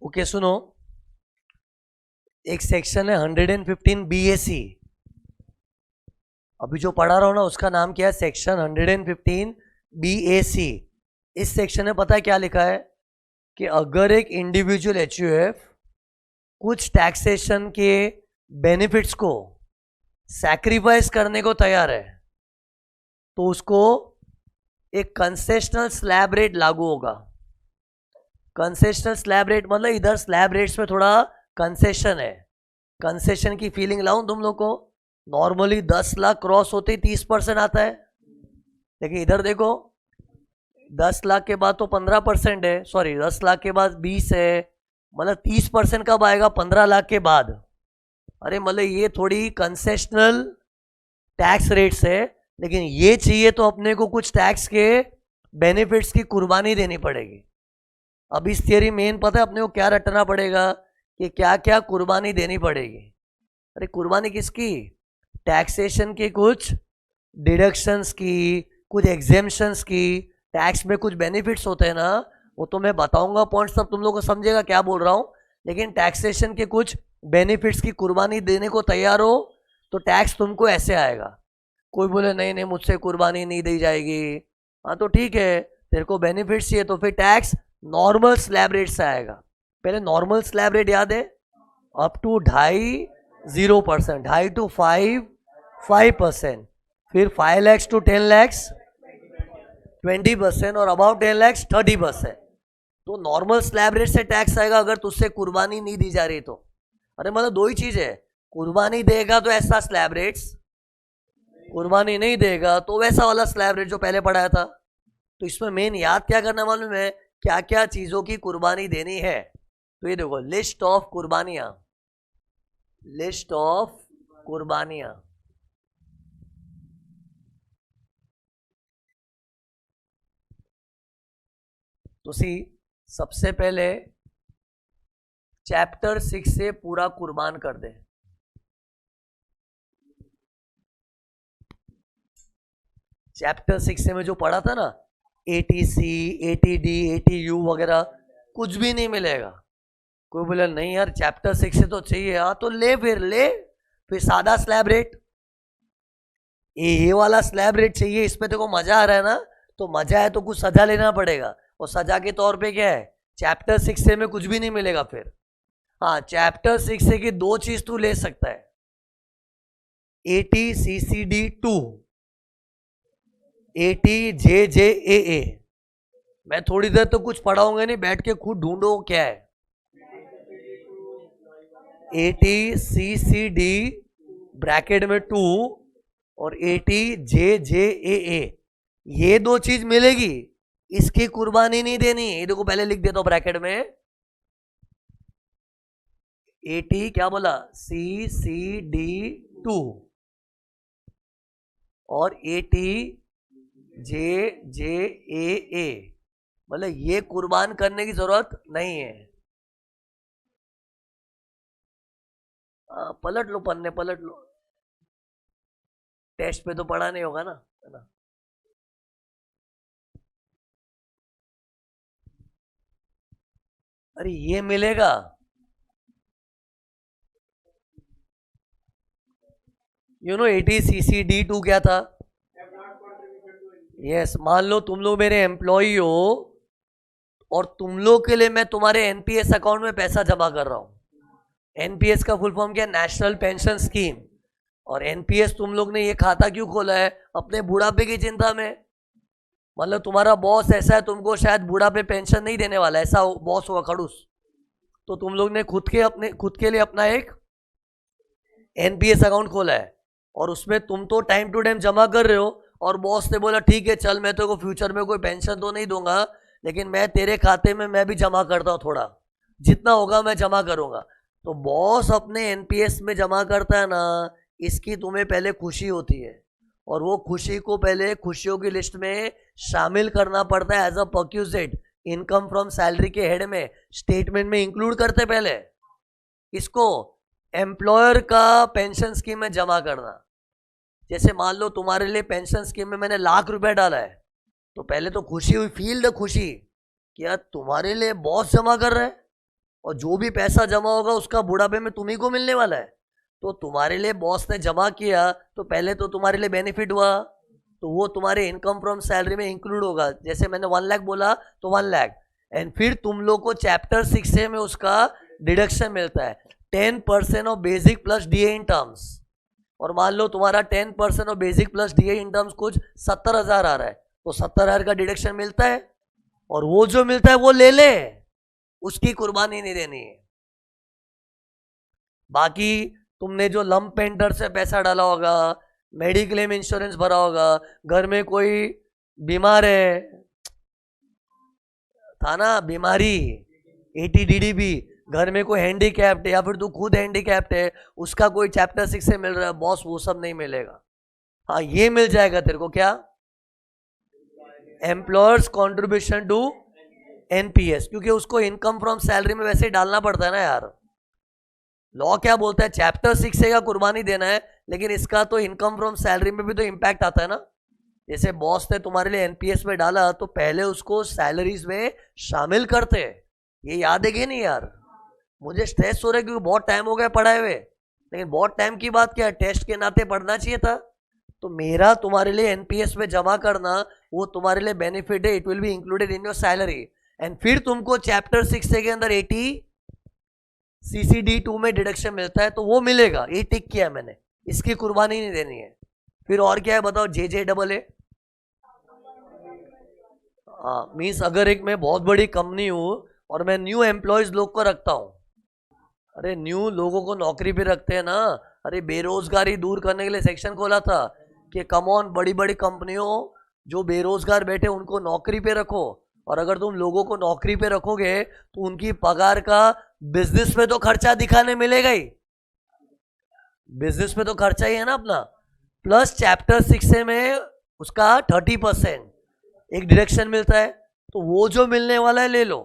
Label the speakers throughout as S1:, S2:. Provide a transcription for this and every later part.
S1: Okay सुनो, एक section है 115 BAC। अभी जो पढ़ा रहा हूं ना उसका नाम क्या है? Section 115 BAC। इस सेक्शन में पता है क्या लिखा है कि अगर एक इंडिविजुअल HUF कुछ टैक्सेशन के बेनिफिट्स को सैक्रिफाइस करने को तैयार है तो उसको एक कंसेशनल स्लैब रेट लागू होगा। कंसेशनल स्लैब रेट मतलब इधर स्लैब रेट्स में थोड़ा कंसेशन है। कंसेशन की फीलिंग लाऊं तुम लोग को। नॉर्मली 10 लाख क्रॉस होते ही 30% आता है, लेकिन इधर देखो 10 लाख के बाद तो 15% है, सॉरी 10 लाख के बाद 20 है, मतलब 30% कब आएगा? 15 लाख के बाद। अरे मतलब ये थोड़ी कंसेशनल टैक्स रेट्स है, लेकिन ये चाहिए तो अपने को कुछ टैक्स के बेनिफिट्स की कुर्बानी देनी पड़ेगी। अब इस थियरी मेन पता है अपने को क्या रटना पड़ेगा कि क्या क्या कुर्बानी देनी पड़ेगी। अरे कुर्बानी किसकी? टैक्सेशन के कुछ डिडक्शंस की, कुछ एग्जेम्पशंस की, टैक्स में कुछ बेनिफिट्स होते हैं ना, वो तो मैं बताऊंगा पॉइंट्स, सब तुम लोग को समझेगा क्या बोल रहा हूं। लेकिन टैक्सेशन के कुछ बेनिफिट्स की कुर्बानी देने को तैयार हो तो टैक्स तुमको ऐसे आएगा। कोई बोले नहीं नहीं मुझसे कुर्बानी नहीं दी जाएगी, हाँ तो ठीक है, तेरे को बेनिफिट्स चाहिए तो फिर टैक्स नॉर्मल स्लैब रेट से आएगा। पहले नॉर्मल स्लैब रेट याद है, अप टू 2.50%, 2.5 to 5%, फिर 5 lakhs to 10 lakhs 20% और अबाउट 10 lakhs 30%। तो नॉर्मल स्लैब रेट से टैक्स आएगा अगर तुझसे कुर्बानी नहीं दी जा रही तो। अरे मतलब दो ही चीज है, कुर्बानी देगा तो ऐसा स्लैब रेट्स, कुर्बानी नहीं देगा तो वैसा वाला स्लैब रेट जो पहले पढ़ाया था। तो इसमें मेन याद क्या करना मालूम है? क्या क्या चीजों की कुर्बानी देनी है। तो ये देखो, लिस्ट ऑफ कुर्बानियां, लिस्ट ऑफ कुर्बानियां। तो सी सबसे पहले चैप्टर 6 से पूरा कुर्बान कर दे। चैप्टर 6 से में जो पढ़ा था ना, ATC, ATD, ATU वगैरह कुछ भी नहीं मिलेगा। कोई बोला नहीं यार चैप्टर 6 से तो चाहिए, हाँ तो ले फिर सादा स्लैब रेट, ये वाला स्लैब रेट चाहिए, इसमें देखो मजा आ रहा है ना, तो मजा है तो कुछ सजा लेना पड़ेगा। और सजा के तौर पे क्या है? चैप्टर 6 से में कुछ भी नहीं मिलेगा फिर। हाँ चैप्टर 6 से की दो चीज तू ले सकता है, ATCCD2, ATJJAA। मैं थोड़ी देर तो कुछ पढ़ाऊंगा नहीं, बैठ के खुद ढूंढो क्या है। ATCCD ब्रैकेट में 2 और ATJJAA, ये दो चीज मिलेगी, इसकी कुर्बानी नहीं देनी। ये देखो पहले लिख देता हूं ब्रैकेट में, AT क्या बोला, CCD2 और ATJJAA, मतलब ये कुर्बान करने की जरूरत नहीं है। पलट लो पन्ने, पलट लो, टेस्ट पे तो पढ़ा नहीं होगा ना, है ना। अरे ये मिलेगा, ATCCD2 क्या था? यस, मान लो तुम लोग मेरे एम्प्लॉई हो और तुम लोग के लिए मैं तुम्हारे NPS अकाउंट में पैसा जमा कर रहा हूं। NPS का फुल फॉर्म क्या है? National pension scheme. और NPS तुम लोग ने ये खाता क्यों खोला है? अपने बुढ़ापे की चिंता में। मतलब तुम्हारा बॉस ऐसा है, तुमको शायद बुढ़ापे पेंशन नहीं देने वाला, ऐसा बॉस होगा खड़ूस, तो तुम लोग ने खुद के लिए अपना एक NPS अकाउंट खोला है और उसमें तुम तो टाइम टू टाइम जमा कर रहे हो, और बॉस ने बोला ठीक है चल मैं तो को फ्यूचर में कोई पेंशन तो नहीं दूंगा, लेकिन मैं तेरे खाते में मैं भी जमा करता हूँ, थोड़ा जितना होगा मैं जमा करूंगा। तो बॉस अपने NPS में जमा करता है ना, इसकी तुम्हें पहले खुशी होती है, और वो खुशी को पहले खुशियों की लिस्ट में शामिल करना पड़ता है as a perquisite income from salary के हेड में, स्टेटमेंट में इंक्लूड करते पहले इसको, एम्प्लॉयर का पेंशन स्कीम में जमा करना। जैसे मान लो तुम्हारे लिए पेंशन स्कीम में मैंने ₹1,00,000 डाला है, तो पहले तो खुशी हुई, फील द खुशी कि यार तुम्हारे लिए बॉस जमा कर रहा है, और जो भी पैसा जमा होगा उसका बुढ़ापे में तुम्ही को मिलने वाला है। तो तुम्हारे लिए बॉस ने जमा किया तो पहले तो तुम्हारे लिए बेनिफिट हुआ, तो वो तुम्हारे इनकम फ्रॉम सैलरी में इंक्लूड होगा। जैसे मैंने 1 लाख बोला तो 1 लाख, एंड फिर तुम लोग को चैप्टर 6 में उसका डिडक्शन मिलता है 10% of basic plus DA in terms. और मान लो तुम्हारा 10% of basic plus DA in terms कुछ 70,000 आ रहा है, तो 70,000 का डिडक्शन मिलता है, और वो जो मिलता है वो ले ले, उसकी कुर्बानी नहीं देनी है। बाकी तुमने जो लंप पेंटर से पैसा डाला होगा, मेडिक्लेम इंश्योरेंस भरा होगा, घर में कोई बीमार है, था ना बीमारी, ATDDB, घर में कोई हैंडीकैप्ड है या फिर तू खुद हैंडीकैप्ड है, उसका कोई चैप्टर 6 से मिल रहा है, बॉस वो सब नहीं मिलेगा। हाँ ये मिल जाएगा तेरे को, क्या? एम्प्लॉयर्स कॉन्ट्रीब्यूशन टू NPS, क्योंकि उसको इनकम फ्रॉम सैलरी में वैसे ही डालना पड़ता है ना यार। लॉ क्या बोलता है, चैप्टर 6 का कुर्बानी देना है, लेकिन इसका तो इनकम फ्रॉम सैलरी में भी तो इम्पैक्ट आता है ना। जैसे बॉस ने तुम्हारे लिए NPS में डाला तो पहले उसको सैलरीज में शामिल करते हैं, ये याद है कि नहीं यार? मुझे स्ट्रेस हो रहा है क्योंकि बहुत टाइम हो गया पढ़ाए हुए, लेकिन बहुत टाइम की बात क्या है, टेस्ट के नाते पढ़ना चाहिए था। तो मेरा तुम्हारे लिए NPS में जमा करना वो तुम्हारे लिए बेनिफिट है, it will be included in your salary, and फिर तुमको चैप्टर 6 के अंदर 80 CCD2 में डिडक्शन मिलता है, तो वो मिलेगा, ये टिक किया मैंने, इसकी कुर्बानी नहीं देनी है। फिर और क्या है बताओ, JJAA। हाँ मीन्स अगर एक मैं बहुत बड़ी कंपनी हूँ और मैं न्यू एम्प्लॉयज लोग को रखता हूँ, अरे न्यू लोगों को नौकरी पे रखते हैं ना, अरे बेरोजगारी दूर करने के लिए सेक्शन खोला था कि कम ऑन बड़ी बड़ी कंपनियों जो बेरोजगार बैठे उनको नौकरी पे रखो, और अगर तुम लोगों को नौकरी पे रखोगे तो उनकी पगार का बिजनेस में तो खर्चा दिखाने मिलेगा ही, बिजनेस में तो खर्चा ही है ना अपना, प्लस चैप्टर 6 में उसका 30% एक डिडक्शन मिलता है, तो वो जो मिलने वाला है ले लो।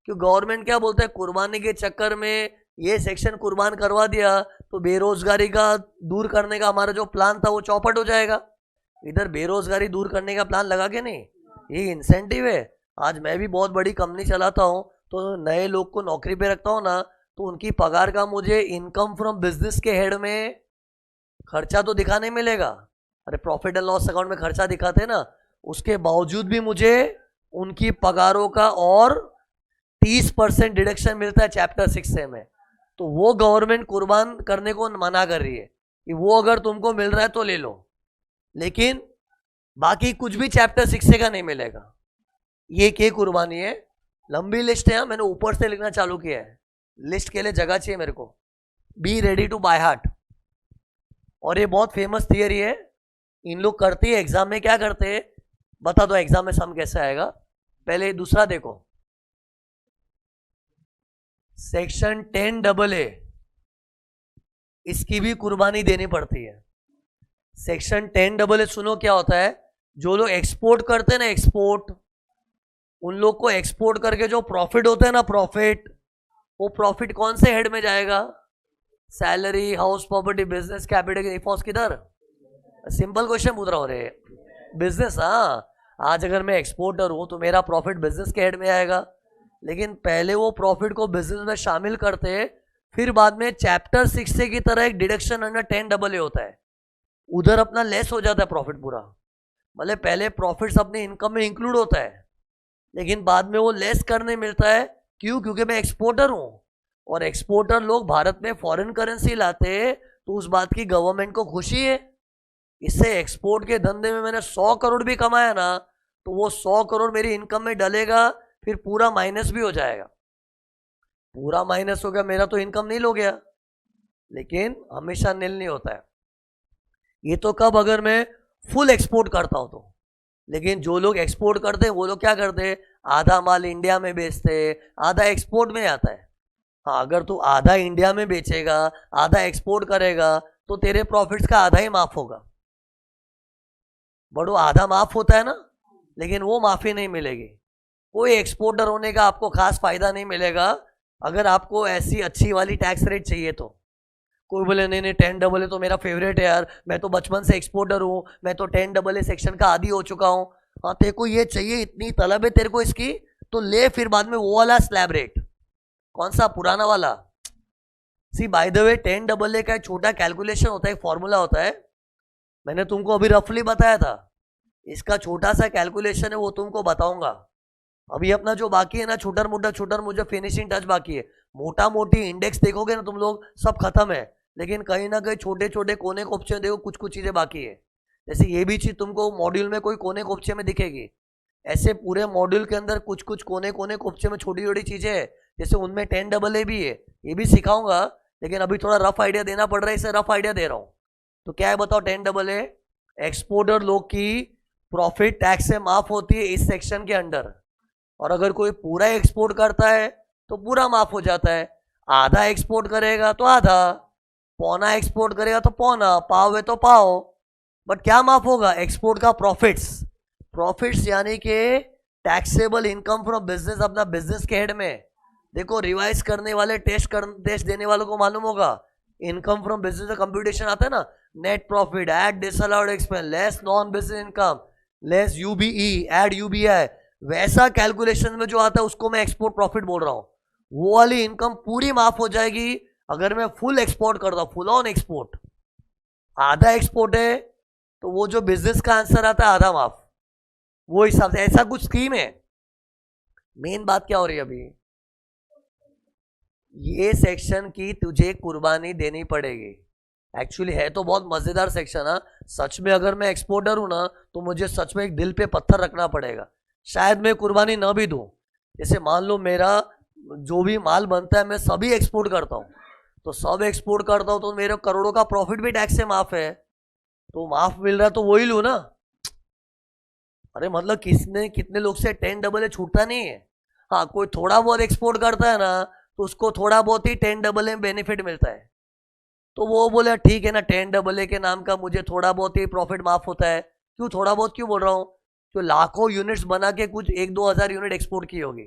S1: क्यों गवर्नमेंट क्या बोलता है, कुर्बानी के चक्कर में ये सेक्शन कुर्बान करवा दिया तो बेरोजगारी का दूर करने का हमारा जो प्लान था वो चौपट हो जाएगा। इधर बेरोजगारी दूर करने का प्लान लगा के नहीं, ये इंसेंटिव है। आज मैं भी बहुत बड़ी कंपनी चलाता हूँ, तो नए लोग को नौकरी पे रखता हूँ ना, तो उनकी पगार का मुझे इनकम फ्रॉम बिजनेस के हेड में खर्चा तो दिखाने मिलेगा, अरे प्रॉफिट एंड लॉस अकाउंट में खर्चा दिखाते ना, उसके बावजूद भी मुझे उनकी पगारों का और 30% डिडक्शन मिलता है चैप्टर 6 में। तो वो गवर्नमेंट कुर्बान करने को मना कर रही है कि वो अगर तुमको मिल रहा है तो ले लो, लेकिन बाकी कुछ भी चैप्टर 6 का नहीं मिलेगा। ये क्या कुर्बानी है, लंबी लिस्ट है, मैंने ऊपर से लिखना चालू किया है, लिस्ट के लिए जगह चाहिए मेरे को। Be ready to by heart. और ये बहुत फेमस थियरी है, इन लोग करते हैं एग्जाम में, क्या करते हैं बता दो एग्जाम में सम कैसे आएगा। पहले दूसरा देखो, सेक्शन 10AA, इसकी भी कुर्बानी देनी पड़ती है। सेक्शन 10AA सुनो क्या होता है, जो लोग एक्सपोर्ट करते हैं ना, एक्सपोर्ट, उन लोग को एक्सपोर्ट करके जो प्रॉफिट होता है ना, प्रॉफिट, वो प्रॉफिट कौन से हेड में जाएगा, salary, house property, business, capital, reforms, किधर? सिंपल क्वेश्चन पूछ रहा हूँ रे, बिजनेस। हाँ आज अगर मैं एक्सपोर्टर हूँ तो मेरा प्रॉफिट बिजनेस के हेड में आएगा, लेकिन पहले वो प्रॉफिट को बिजनेस में शामिल करते हैं, फिर बाद में चैप्टर 6 की तरह एक डिडक्शन अंडर 10AA होता है, उधर अपना लेस हो जाता है प्रॉफिट पूरा। मतलब पहले प्रॉफिट्स अपने इनकम में इंक्लूड होता है, लेकिन बाद में वो लेस करने मिलता है। क्यों? क्योंकि मैं एक्सपोर्टर हूँ, और एक्सपोर्टर लोग भारत में फॉरेन करेंसी लाते हैं, तो उस बात की गवर्नमेंट को खुशी है। इससे एक्सपोर्ट के धंधे में मैंने 100 करोड़ भी कमाया ना, तो वो 100 करोड़ मेरी इनकम में डलेगा, फिर पूरा माइनस भी हो जाएगा। पूरा माइनस हो गया मेरा तो इनकम नील हो गया, लेकिन हमेशा नील नहीं होता है। ये तो कब, अगर मैं फुल एक्सपोर्ट करता हूं तो। लेकिन जो लोग एक्सपोर्ट करते हैं वो लोग क्या करते हैं, आधा माल इंडिया में बेचते, आधा एक्सपोर्ट में आता है। हाँ अगर तू आधा इंडिया में बेचेगा, आधा एक्सपोर्ट करेगा, तो तेरे प्रॉफिट्स का आधा ही माफ होगा। बड़ो आधा माफ होता है ना, लेकिन वो माफी नहीं मिलेगी। कोई एक्सपोर्टर होने का आपको खास फायदा नहीं मिलेगा। अगर आपको ऐसी अच्छी वाली टैक्स रेट चाहिए तो कोई बोले नहीं नहीं 10AA तो मेरा फेवरेट है यार, मैं तो बचपन से एक्सपोर्टर हूँ, मैं तो 10AA सेक्शन का आदी हो चुका हूँ। हाँ तेरे को ये चाहिए, इतनी तलब है तेरे को इसकी, तो ले फिर बाद में वो वाला स्लैब रेट। कौन सा, पुराना वाला? सी बाय द वे 10AA का एक छोटा कैलकुलेशन होता है, एक फॉर्मूला होता है, मैंने तुमको अभी रफली बताया था। इसका छोटा सा कैलकुलेशन है, वो तुमको बताऊंगा। अभी अपना जो बाकी है ना, छोटा मोटा फिनिशिंग टच बाकी है। मोटा मोटी इंडेक्स देखोगे ना तुम लोग, सब खत्म है, लेकिन कहीं ना कहीं छोटे छोटे कोने कोपचे देखो, कुछ कुछ चीजें बाकी है। जैसे ये भी चीज तुमको मॉड्यूल में कोई कोने कोपचे में दिखेगी, ऐसे पूरे मॉड्यूल के अंदर कुछ कुछ कोने कोने कोपचे में छोटी छोटी चीजें है, जैसे उनमें 10AA भी है, ये भी सिखाऊंगा, लेकिन अभी थोड़ा रफ आइडिया देना पड़ रहा है, इसे रफ आइडिया दे रहा हूँ। तो क्या है बताओ? 10AA एक्सपोर्टर लोग की प्रॉफिट टैक्स से माफ होती है इस सेक्शन के अंडर, और अगर कोई पूरा एक्सपोर्ट करता है तो पूरा माफ हो जाता है, आधा एक्सपोर्ट करेगा तो आधा, पौना एक्सपोर्ट करेगा तो पौना, पाव है तो पाव। बट क्या माफ होगा? एक्सपोर्ट का प्रॉफिट्स। प्रॉफिट्स यानी कि टैक्सेबल इनकम फ्रॉम बिजनेस, अपना बिजनेस के हेड में। देखो रिवाइज करने वाले, टेस्ट देने वालों को मालूम होगा, इनकम फ्रॉम बिजनेस का कंप्यूटेशन आता है ना, net profit add disallowed expense less non business income less UBE add UBI, वैसा कैलकुलेशन में जो आता है उसको मैं एक्सपोर्ट प्रॉफिट बोल रहा हूं। वो वाली इनकम पूरी माफ हो जाएगी अगर मैं फुल एक्सपोर्ट करता हूं, फुल ऑन एक्सपोर्ट। आधा एक्सपोर्ट है तो वो जो बिजनेस का आंसर आता है आधा माफ, वो हिसाब से ऐसा कुछ स्कीम है। मेन बात क्या हो रही है अभी, ये सेक्शन की तुझे कुर्बानी देनी पड़ेगी। एक्चुअली है तो बहुत मजेदार सेक्शन है, सच में अगर मैं एक्सपोर्टर हूं ना तो मुझे सच में एक दिल पे पत्थर रखना पड़ेगा, शायद मैं कुर्बानी ना भी दूं। जैसे मान लो मेरा जो भी माल बनता है मैं सभी एक्सपोर्ट करता हूँ, तो सब एक्सपोर्ट करता हूँ तो मेरे करोड़ों का प्रॉफिट भी टैक्स से माफ है, तो माफ मिल रहा है तो वही लू ना। अरे मतलब कितने लोग से 10AA छूटता नहीं है। हाँ, कोई थोड़ा बहुत एक्सपोर्ट करता है ना तो उसको थोड़ा बहुत ही 10AA में बेनिफिट मिलता है, तो वो बोले ठीक है ना, 10AA के नाम का मुझे थोड़ा बहुत ही प्रॉफिट माफ होता है। क्यों थोड़ा बहुत क्यों बोल रहा हूँ? तो लाखों यूनिट्स बना के कुछ 1-2 हज़ार यूनिट एक्सपोर्ट की होगी,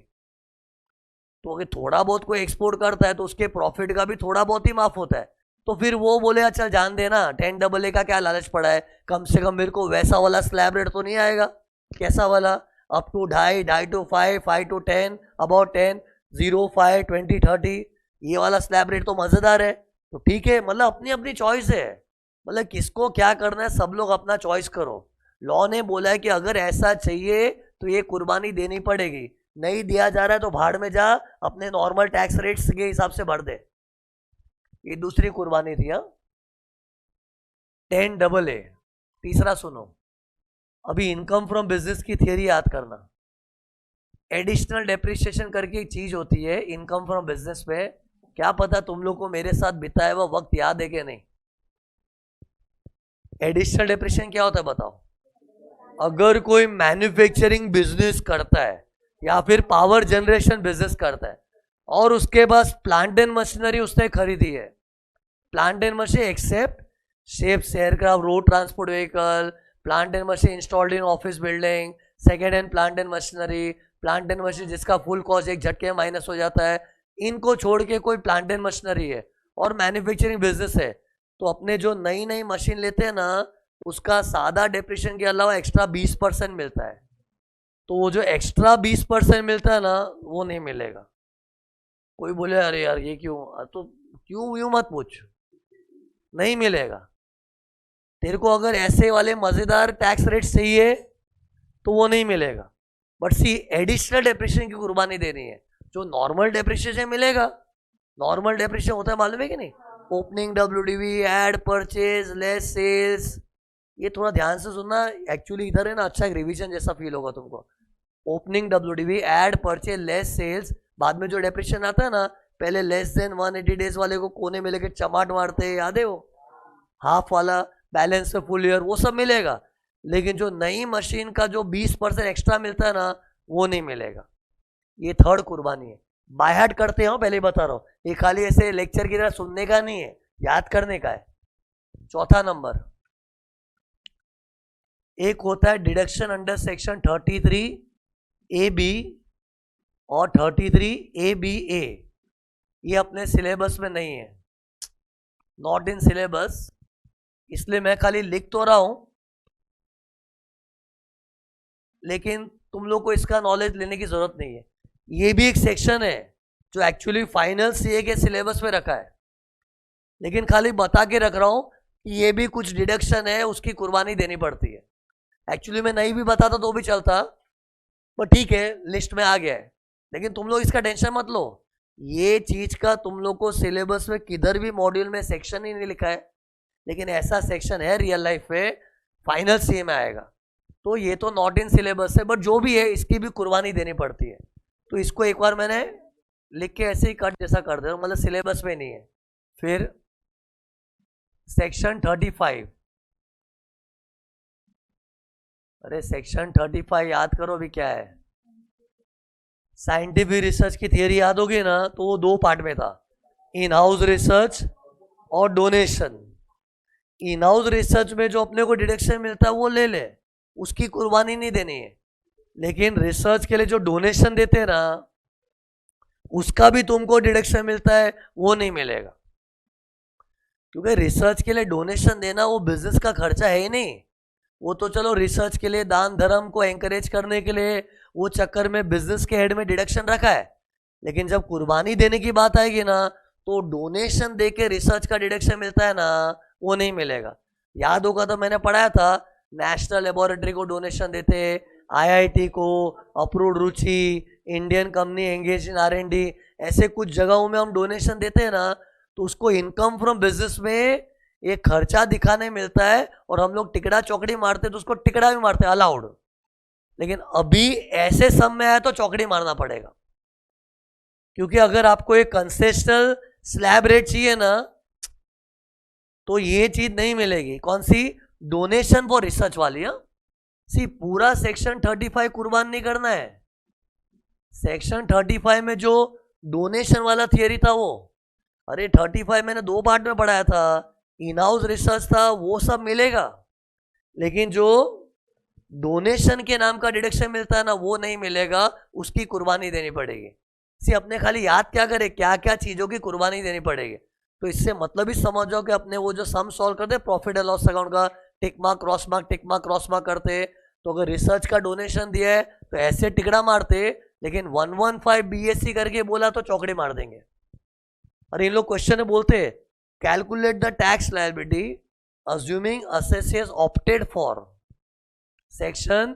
S1: तो अगर थोड़ा बहुत कोई एक्सपोर्ट करता है तो उसके प्रॉफिट का भी थोड़ा बहुत ही माफ होता है। तो फिर वो बोले अच्छा जान देना, 10AA का क्या लालच पड़ा है, कम से कम मेरे को वैसा वाला स्लैब रेट तो नहीं आएगा। कैसा वाला? Up to 2.5, 2.5 to 5, 5 to 10, about 10, 0, 5, 20, 30, ये वाला स्लैब रेट तो मजेदार है। तो ठीक है, मतलब अपनी अपनी चॉइस है, मतलब किसको क्या करना है सब लोग अपना चॉइस करो। लॉ ने बोला है कि अगर ऐसा चाहिए तो ये कुर्बानी देनी पड़ेगी, नहीं दिया जा रहा है तो भाड़ में जा, अपने नॉर्मल टैक्स रेट्स के हिसाब से भर दे। ये दूसरी कुर्बानी थी। हाँ, 10AA। तीसरा सुनो, अभी इनकम फ्रॉम बिजनेस की थियरी याद करना। एडिशनल डेप्रिसिएशन करके एक चीज होती है इनकम फ्रॉम बिजनेस पे, क्या पता तुम लोग को मेरे साथ बिताया हुआ वक्त याद है कि नहीं। एडिशनल डेप्रिसिएशन क्या होता है बताओ? अगर कोई मैन्युफैक्चरिंग बिजनेस करता है या फिर पावर जनरेशन बिजनेस करता है और उसके पास प्लांट एंड मशीनरी उसने खरीदी है, plant and machine except ships, aircraft, road transport vehicle, plant and machine installed in office building, second hand plant and machinery, plant and machine जिसका फुल कॉस्ट एक झटके में माइनस हो जाता है, इनको छोड़ के कोई प्लांट एंड मशीनरी है और मैन्युफैक्चरिंग बिजनेस है, तो अपने जो नई नई मशीन लेते हैं ना उसका सादा डेप्रिसिएशन के अलावा एक्स्ट्रा 20% मिलता है। तो वो जो एक्स्ट्रा 20% मिलता है ना वो नहीं मिलेगा। कोई बोले अरे यार ये क्यों, तो क्यों यूं मत पूछ, नहीं मिलेगा। तेरे को अगर ऐसे वाले मजेदार टैक्स रेट चाहिए तो वो नहीं मिलेगा। बट सी एडिशनल डेप्रिसिएशन की कुर्बानी देनी है, जो नॉर्मल डेप्रिसिएशन मिलेगा। नॉर्मल डेप्रिसिएशन होता है मालूम है कि नहीं? Opening WDV, add purchase less sales. ये थोड़ा ध्यान से सुनना, एक्चुअली इधर है ना अच्छा एक रिवीजन जैसा फील होगा तुमको। Opening WDV, add purchase less sales, बाद में जो डेप्रिसिएशन आता है ना, पहले लेस देन 180 डेज वाले को कोने में लेके चमाट मारते हैं, याद है वो? हाफ वाला, बैलेंस से फुल ईयर, वो सब मिलेगा, लेकिन जो नई मशीन का जो 20% एक्स्ट्रा मिलता है ना वो नहीं मिलेगा। ये थर्ड कुर्बानी है। बाय हार्ट करते हो, पहले ही बता रहा हूं, ये खाली ऐसे लेक्चर की तरह सुनने का नहीं है, याद करने का है। चौथा नंबर, एक होता है डिडक्शन अंडर सेक्शन 33AB और 33ABA। ये अपने सिलेबस में नहीं है, नॉट इन सिलेबस, इसलिए मैं खाली लिख तो रहा हूं, लेकिन तुम लोग को इसका नॉलेज लेने की जरूरत नहीं है। ये भी एक सेक्शन है जो एक्चुअली फाइनल सीए के सिलेबस में रखा है, लेकिन खाली बता के रख रहा हूं कि ये भी कुछ डिडक्शन है, उसकी कुर्बानी देनी पड़ती है। एक्चुअली मैं नहीं भी बताता तो भी चलता, पर ठीक है लिस्ट में आ गया है। लेकिन तुम लोग इसका टेंशन मत लो, ये चीज का तुम लोग को सिलेबस में किधर भी मॉड्यूल में सेक्शन ही नहीं लिखा है, लेकिन ऐसा सेक्शन है रियल लाइफ में फाइनल सीए में आएगा। तो ये तो नॉट इन सिलेबस है, बट जो भी है इसकी भी कुर्बानी देनी पड़ती है। तो इसको एक बार मैंने लिख के ऐसे ही कट जैसा कर दे रहा हूं, मतलब सिलेबस में नहीं है। फिर सेक्शन 35, अरे सेक्शन 35 याद करो अभी क्या है। साइंटिफिक रिसर्च की थियरी याद होगी ना, तो वो दो पार्ट में था, इन हाउस रिसर्च और डोनेशन। इन हाउस रिसर्च में जो अपने को डिडक्शन मिलता है वो ले ले, उसकी कुर्बानी नहीं देनी है। लेकिन रिसर्च के लिए जो डोनेशन देते हैं ना, उसका भी तुमको डिडक्शन मिलता है, वो नहीं मिलेगा। क्योंकि रिसर्च के लिए डोनेशन देना वो बिजनेस का खर्चा है ही नहीं। वो तो चलो रिसर्च के लिए दान धर्म को एंकरेज करने के लिए वो चक्कर में बिजनेस के हेड में डिडक्शन रखा है। लेकिन जब कुर्बानी देने की बात आएगी ना, तो डोनेशन दे के रिसर्च का डिडक्शन मिलता है ना, वो नहीं मिलेगा। याद होगा तो मैंने पढ़ाया था, नेशनल लेबोरेटरी को डोनेशन देते, आईआईटी को, approved Ruchi, Indian company engage in R&D, ऐसे कुछ जगहों में हम डोनेशन देते हैं ना, तो उसको इनकम फ्रॉम बिजनेस में एक खर्चा दिखाने मिलता है, और हम लोग टिकड़ा चौकड़ी मारते तो उसको टिकड़ा भी मारते हैं, अलाउड। लेकिन अभी ऐसे सम में आया तो चौकड़ी मारना पड़ेगा, क्योंकि अगर आपको एक कंसेशनल स्लैब रेट चाहिए ना, तो ये चीज नहीं मिलेगी। कौन सी? डोनेशन फॉर रिसर्च वाली। सी पूरा सेक्शन 35 कुर्बान नहीं करना है। सेक्शन 35 में जो डोनेशन वाला थियरी था वो, अरे 35 मैंने दो पार्ट में पढ़ाया था, इन हाउस रिसर्च था, वो सब मिलेगा। लेकिन जो डोनेशन के नाम का डिडक्शन मिलता है ना, वो नहीं मिलेगा, उसकी कुर्बानी देनी पड़ेगी। सी अपने खाली याद क्या करे, क्या क्या चीजों की कुर्बानी देनी पड़ेगी। तो इससे मतलब ही समझ जाओ कि अपने वो जो सम सॉल्व करते प्रॉफिट एंड लॉस अकाउंट का, tick mark cross mark tick mark cross mark करते, तो अगर रिसर्च का डोनेशन दिया है तो ऐसे टिकड़ा मारते, लेकिन 115 BSc करके बोला तो चौकड़ी मार देंगे। अरे इन लोग क्वेश्चन में बोलते calculate the tax liability assuming assessees opted for section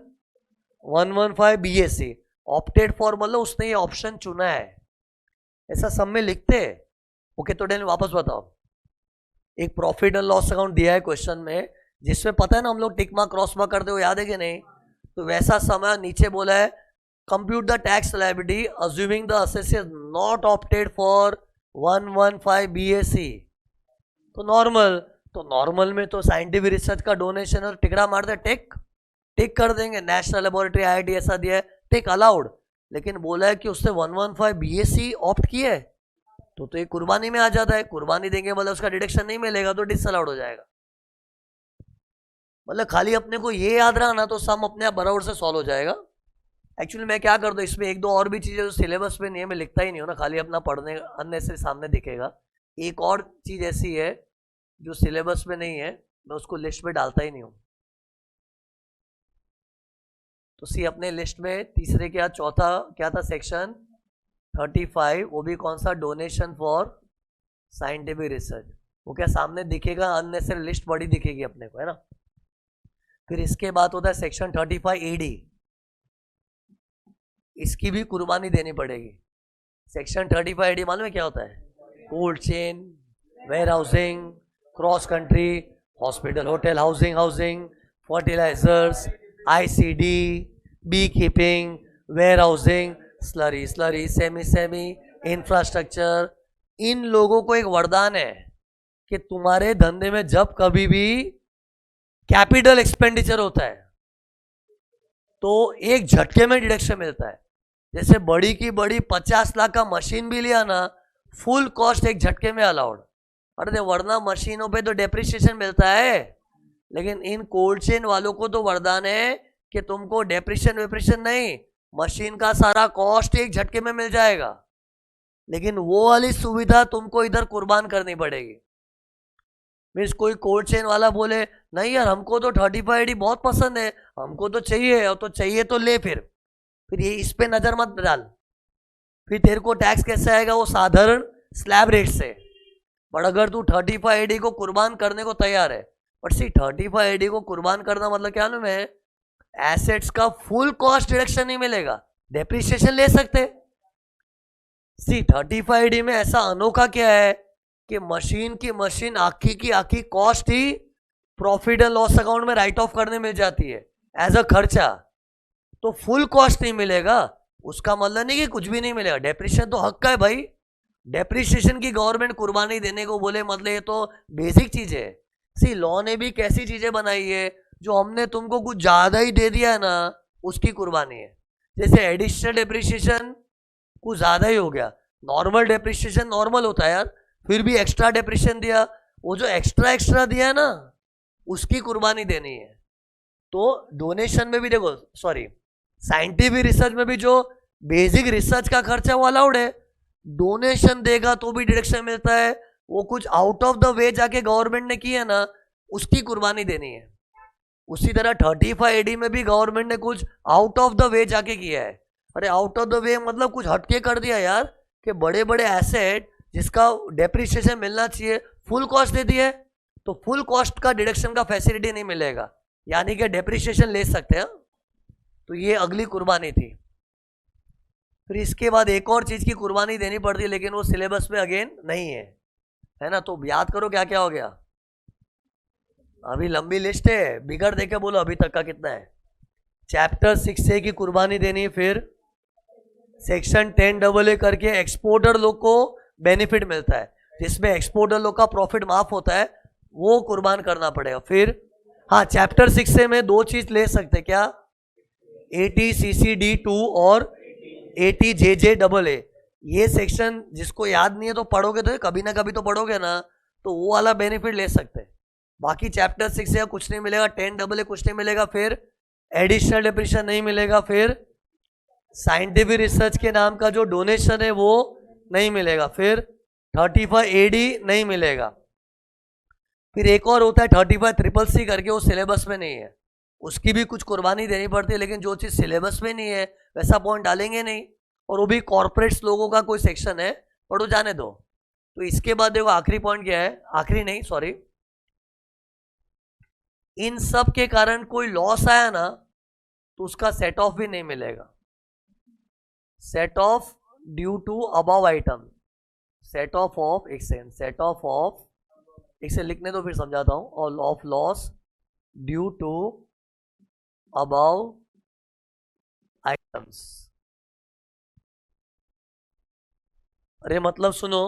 S1: 115 BSc। Opted for मतलब उसने ये ऑप्शन चुना है, ऐसा सब में लिखते। ओके तो डेन वापस बताओ, एक प्रॉफिट एंड लॉस अकाउंट दिया है क्वेश्चन में, जिसमें पता है ना हम लोग टिक मार्क क्रॉस मार्क करते हो, याद है कि नहीं? तो वैसा समय नीचे बोला है compute the tax liability assuming the assessees not opted for 115 BSc। तो नॉर्मल में तो साइंटिफिक रिसर्च का डोनेशन और टिकड़ा मारते टिक कर देंगे, नेशनल लेबोरेटरी IIT ऐसा दिया है, टिक अलाउड। लेकिन बोला है कि उसने 115 BSc ऑप्ट किया है, तो ये कुर्बानी में आ जाता है। कुर्बानी देंगे मतलब उसका डिडक्शन नहीं मिलेगा, तो डिसअलाउड हो जाएगा। मतलब खाली अपने को ये याद रखना तो सम अपने आप बराबर से सॉल्व हो जाएगा। एक्चुअली मैं क्या करता हूँ, इसमें एक दो और भी चीजें जो सिलेबस में नहीं है मैं लिखता ही नहीं हूँ ना, खाली अपना पढ़ने अननेसेसरी सामने दिखेगा। एक और चीज ऐसी है जो सिलेबस में नहीं है, मैं उसको लिस्ट में डालता ही नहीं हूँ। तो सी अपने लिस्ट में तीसरे क्या चौथा क्या था, सेक्शन 35, वो भी कौन सा? Donation for scientific research. वो क्या सामने दिखेगा, अननेसेसरी लिस्ट बड़ी दिखेगी अपने को, है ना। फिर इसके बाद होता है सेक्शन 35 AD, इसकी भी कुर्बानी देनी पड़ेगी। सेक्शन 35 AD मालूम है क्या होता है? Cold chain, warehousing, cross country, hospital hotel housing, fertilisers, ICD, beekeeping, warehousing, slurry semi infrastructure. इन लोगों को एक वरदान है कि तुम्हारे धंधे में जब कभी भी कैपिटल एक्सपेंडिचर होता है तो एक झटके में डिडक्शन मिलता है। जैसे बड़ी की बड़ी 50 लाख का मशीन भी लिया ना, फुल कॉस्ट एक झटके में अलाउड। अरे वरना मशीनों पे तो डेप्रिसिएशन मिलता है, लेकिन इन कोल्ड चेन वालों को तो वरदान है कि तुमको डेप्रिसिएशन नहीं, मशीन का सारा कॉस्ट एक झटके में मिल जाएगा। लेकिन वो वाली सुविधा तुमको इधर कुर्बान करनी पड़ेगी। मीन्स कोई कोल्ड चेन वाला बोले नहीं यार हमको तो 35 AD बहुत पसंद है, हमको तो चाहिए, और तो चाहिए तो ले, फिर ये इस पे नजर मत डाल, फिर तेरे को टैक्स कैसे आएगा, वो साधारण स्लैब रेट से। बट अगर तू 35AD को कुर्बान करने को तैयार है, बट सी 35AD को कुर्बान करना मतलब क्या ना, मैं एसेट्स का फुल कॉस्ट डिडक्शन नहीं मिलेगा, डेप्रिसिएशन ले सकते। सी 35AD में ऐसा अनोखा क्या है कि मशीन की मशीन आखी की आखी cost he profit and loss account में राइट ऑफ करने मिल जाती है एज अ खर्चा, तो फुल कॉस्ट नहीं मिलेगा। उसका मतलब नहीं कि कुछ भी नहीं मिलेगा, डेप्रिसिएशन तो हक का है भाई। डेप्रिसिएशन की गवर्नमेंट कुर्बानी देने को बोले मतलब ये तो बेसिक चीज है। सी लॉ ने भी कैसी चीजें बनाई है, जो हमने तुमको कुछ ज्यादा ही दे दिया है ना, उसकी कुर्बानी है। जैसे एडिशनल डेप्रिसिएशन कुछ ज्यादा ही हो गया, नॉर्मल डेप्रिसिएशन नॉर्मल होता है यार, फिर भी एक्स्ट्रा डेप्रिसिएशन दिया, वो जो एक्स्ट्रा दिया है ना, उसकी कुर्बानी देनी है। तो डोनेशन में भी देखो, सॉरी साइंटिफिक रिसर्च में भी जो बेसिक रिसर्च का खर्चा वो अलाउड है, डोनेशन देगा तो भी डिडक्शन मिलता है। वो कुछ आउट ऑफ द वे जाके गवर्नमेंट ने किया ना, उसकी कुर्बानी देनी है। उसी तरह 35AD में भी गवर्नमेंट ने कुछ आउट ऑफ द वे जाके किया है। अरे आउट ऑफ द वे मतलब कुछ हटके कर दिया यार, कि बड़े बड़े एसेट जिसका डेप्रिसिएशन मिलना चाहिए फुल कॉस्ट दे दिया है, तो फुल कॉस्ट का डिडक्शन का फैसिलिटी नहीं मिलेगा, यानी कि डेप्रिसिएशन ले सकते हैं। तो ये अगली कुर्बानी थी। फिर इसके बाद एक और चीज की कुर्बानी देनी पड़ती है, लेकिन वो सिलेबस में अगेन नहीं है ना, तो याद करो क्या क्या हो गया। अभी लंबी लिस्ट है, बिगड़ देके बोलो अभी तक का कितना है। चैप्टर 6A की कुर्बानी देनी, फिर सेक्शन 10AA करके एक्सपोर्टर लोग को बेनिफिट मिलता है, जिसमें एक्सपोर्टर लोग का प्रॉफिट माफ होता है, वो कुर्बान करना पड़ेगा। फिर हाँ, चैप्टर 6A में दो चीज ले सकते, क्या, ATCCD2 और ATJJAA। ये सेक्शन जिसको याद नहीं है तो पढ़ोगे, तो कभी ना कभी तो पढ़ोगे ना, तो वो वाला बेनिफिट ले सकते हैं। बाकी चैप्टर 6A कुछ नहीं मिलेगा, 10AA कुछ नहीं मिलेगा, फिर एडिशनल डेप्रिसिएशन नहीं मिलेगा, फिर साइंटिफिक रिसर्च के नाम का जो डोनेशन है वो नहीं मिलेगा, फिर 35AD नहीं मिलेगा। फिर एक और होता है 35CCC करके, वो सिलेबस में नहीं है, उसकी भी कुछ कुर्बानी देनी पड़ती है, लेकिन जो चीज़ सिलेबस में नहीं है वैसा पॉइंट डालेंगे नहीं, और वो भी कॉर्पोरेट्स लोगों का कोई सेक्शन है, पढ़ो जाने दो। तो इसके बाद देखो आखिरी पॉइंट क्या है, आखिरी नहीं सॉरी, इन सब के कारण कोई लॉस आया ना, तो उसका सेट ऑफ भी नहीं मिलेगा। Set off due to above item, set off एक सेकंड, सेट ऑफ इसे लिखने दो फिर समझाता हूं, और off loss due to above items. अरे मतलब सुनो,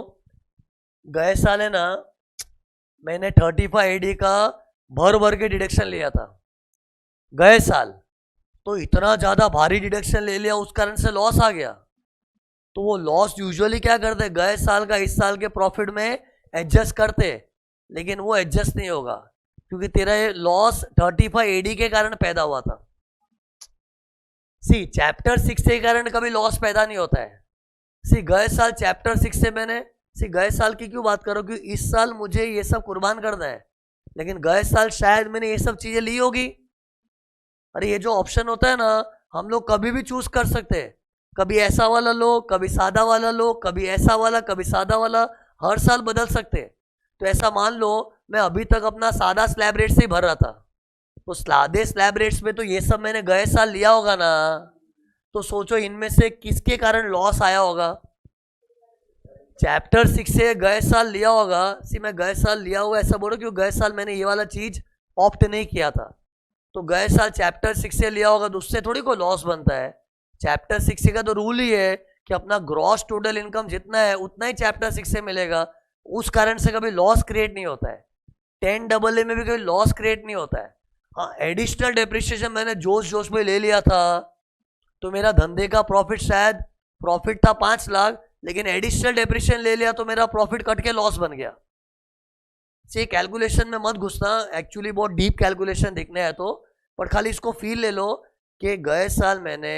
S1: गए साल है ना, मैंने 35AD का भर के डिडक्शन लिया था गए साल, तो इतना ज्यादा भारी डिडक्शन ले लिया, उस कारण से लॉस आ गया। तो वो लॉस यूजुअली क्या करते, गए साल का इस साल के प्रॉफिट में एडजस्ट करते, लेकिन वो एडजस्ट नहीं होगा, क्योंकि तेरा ये लॉस 35AD के कारण पैदा हुआ था। सी चैप्टर 6 के कारण कभी लॉस पैदा नहीं होता है। सी गए साल चैप्टर 6 से मैंने, सी गए साल की क्यों बात करो, क्योंकि इस साल मुझे ये सब कुर्बान करना है, लेकिन गए साल शायद मैंने ये सब चीजें ली होगी। अरे ये जो ऑप्शन होता है ना, हम लोग कभी भी चूज कर सकते हैं, कभी ऐसा वाला लो, कभी सादा वाला लो, कभी ऐसा वाला, कभी सादा वाला, हर साल बदल सकते हैं। तो ऐसा मान लो मैं अभी तक अपना सादा स्लैब रेट से ही भर रहा था, तो सादे स्लैब रेट्स में तो ये सब मैंने गए साल लिया होगा ना, तो सोचो इनमें से किसके कारण लॉस आया होगा। चैप्टर 6 से गए साल लिया होगा। सी मैं गए साल लिया हुआ ऐसा बोलो क्यों, गए साल मैंने ये वाला चीज ऑप्ट नहीं किया था, तो गए साल चैप्टर 6 से लिया होगा, तो उससे थोड़ी कोई लॉस बनता है। चैप्टर 6 का तो रूल ही है कि अपना ग्रॉस टोटल इनकम जितना है उतना ही चैप्टर 6 से मिलेगा, उस कारण से कभी लॉस क्रिएट नहीं होता है। 10AA में भी कभी लॉस क्रिएट नहीं होता है। हाँ, एडिशनल डेप्रिसिएशन मैंने जोश में ले लिया था, तो मेरा धंधे का प्रॉफिट शायद प्रॉफिट था 5 लाख, लेकिन एडिशनल डेप्रिसिएशन ले लिया तो मेरा प्रॉफिट कट के लॉस बन गया। से कैलकुलेशन में मत घुसना, एक्चुअली बहुत डीप कैलकुलेशन देखने है तो, पर खाली इसको फील ले लो कि गए साल मैंने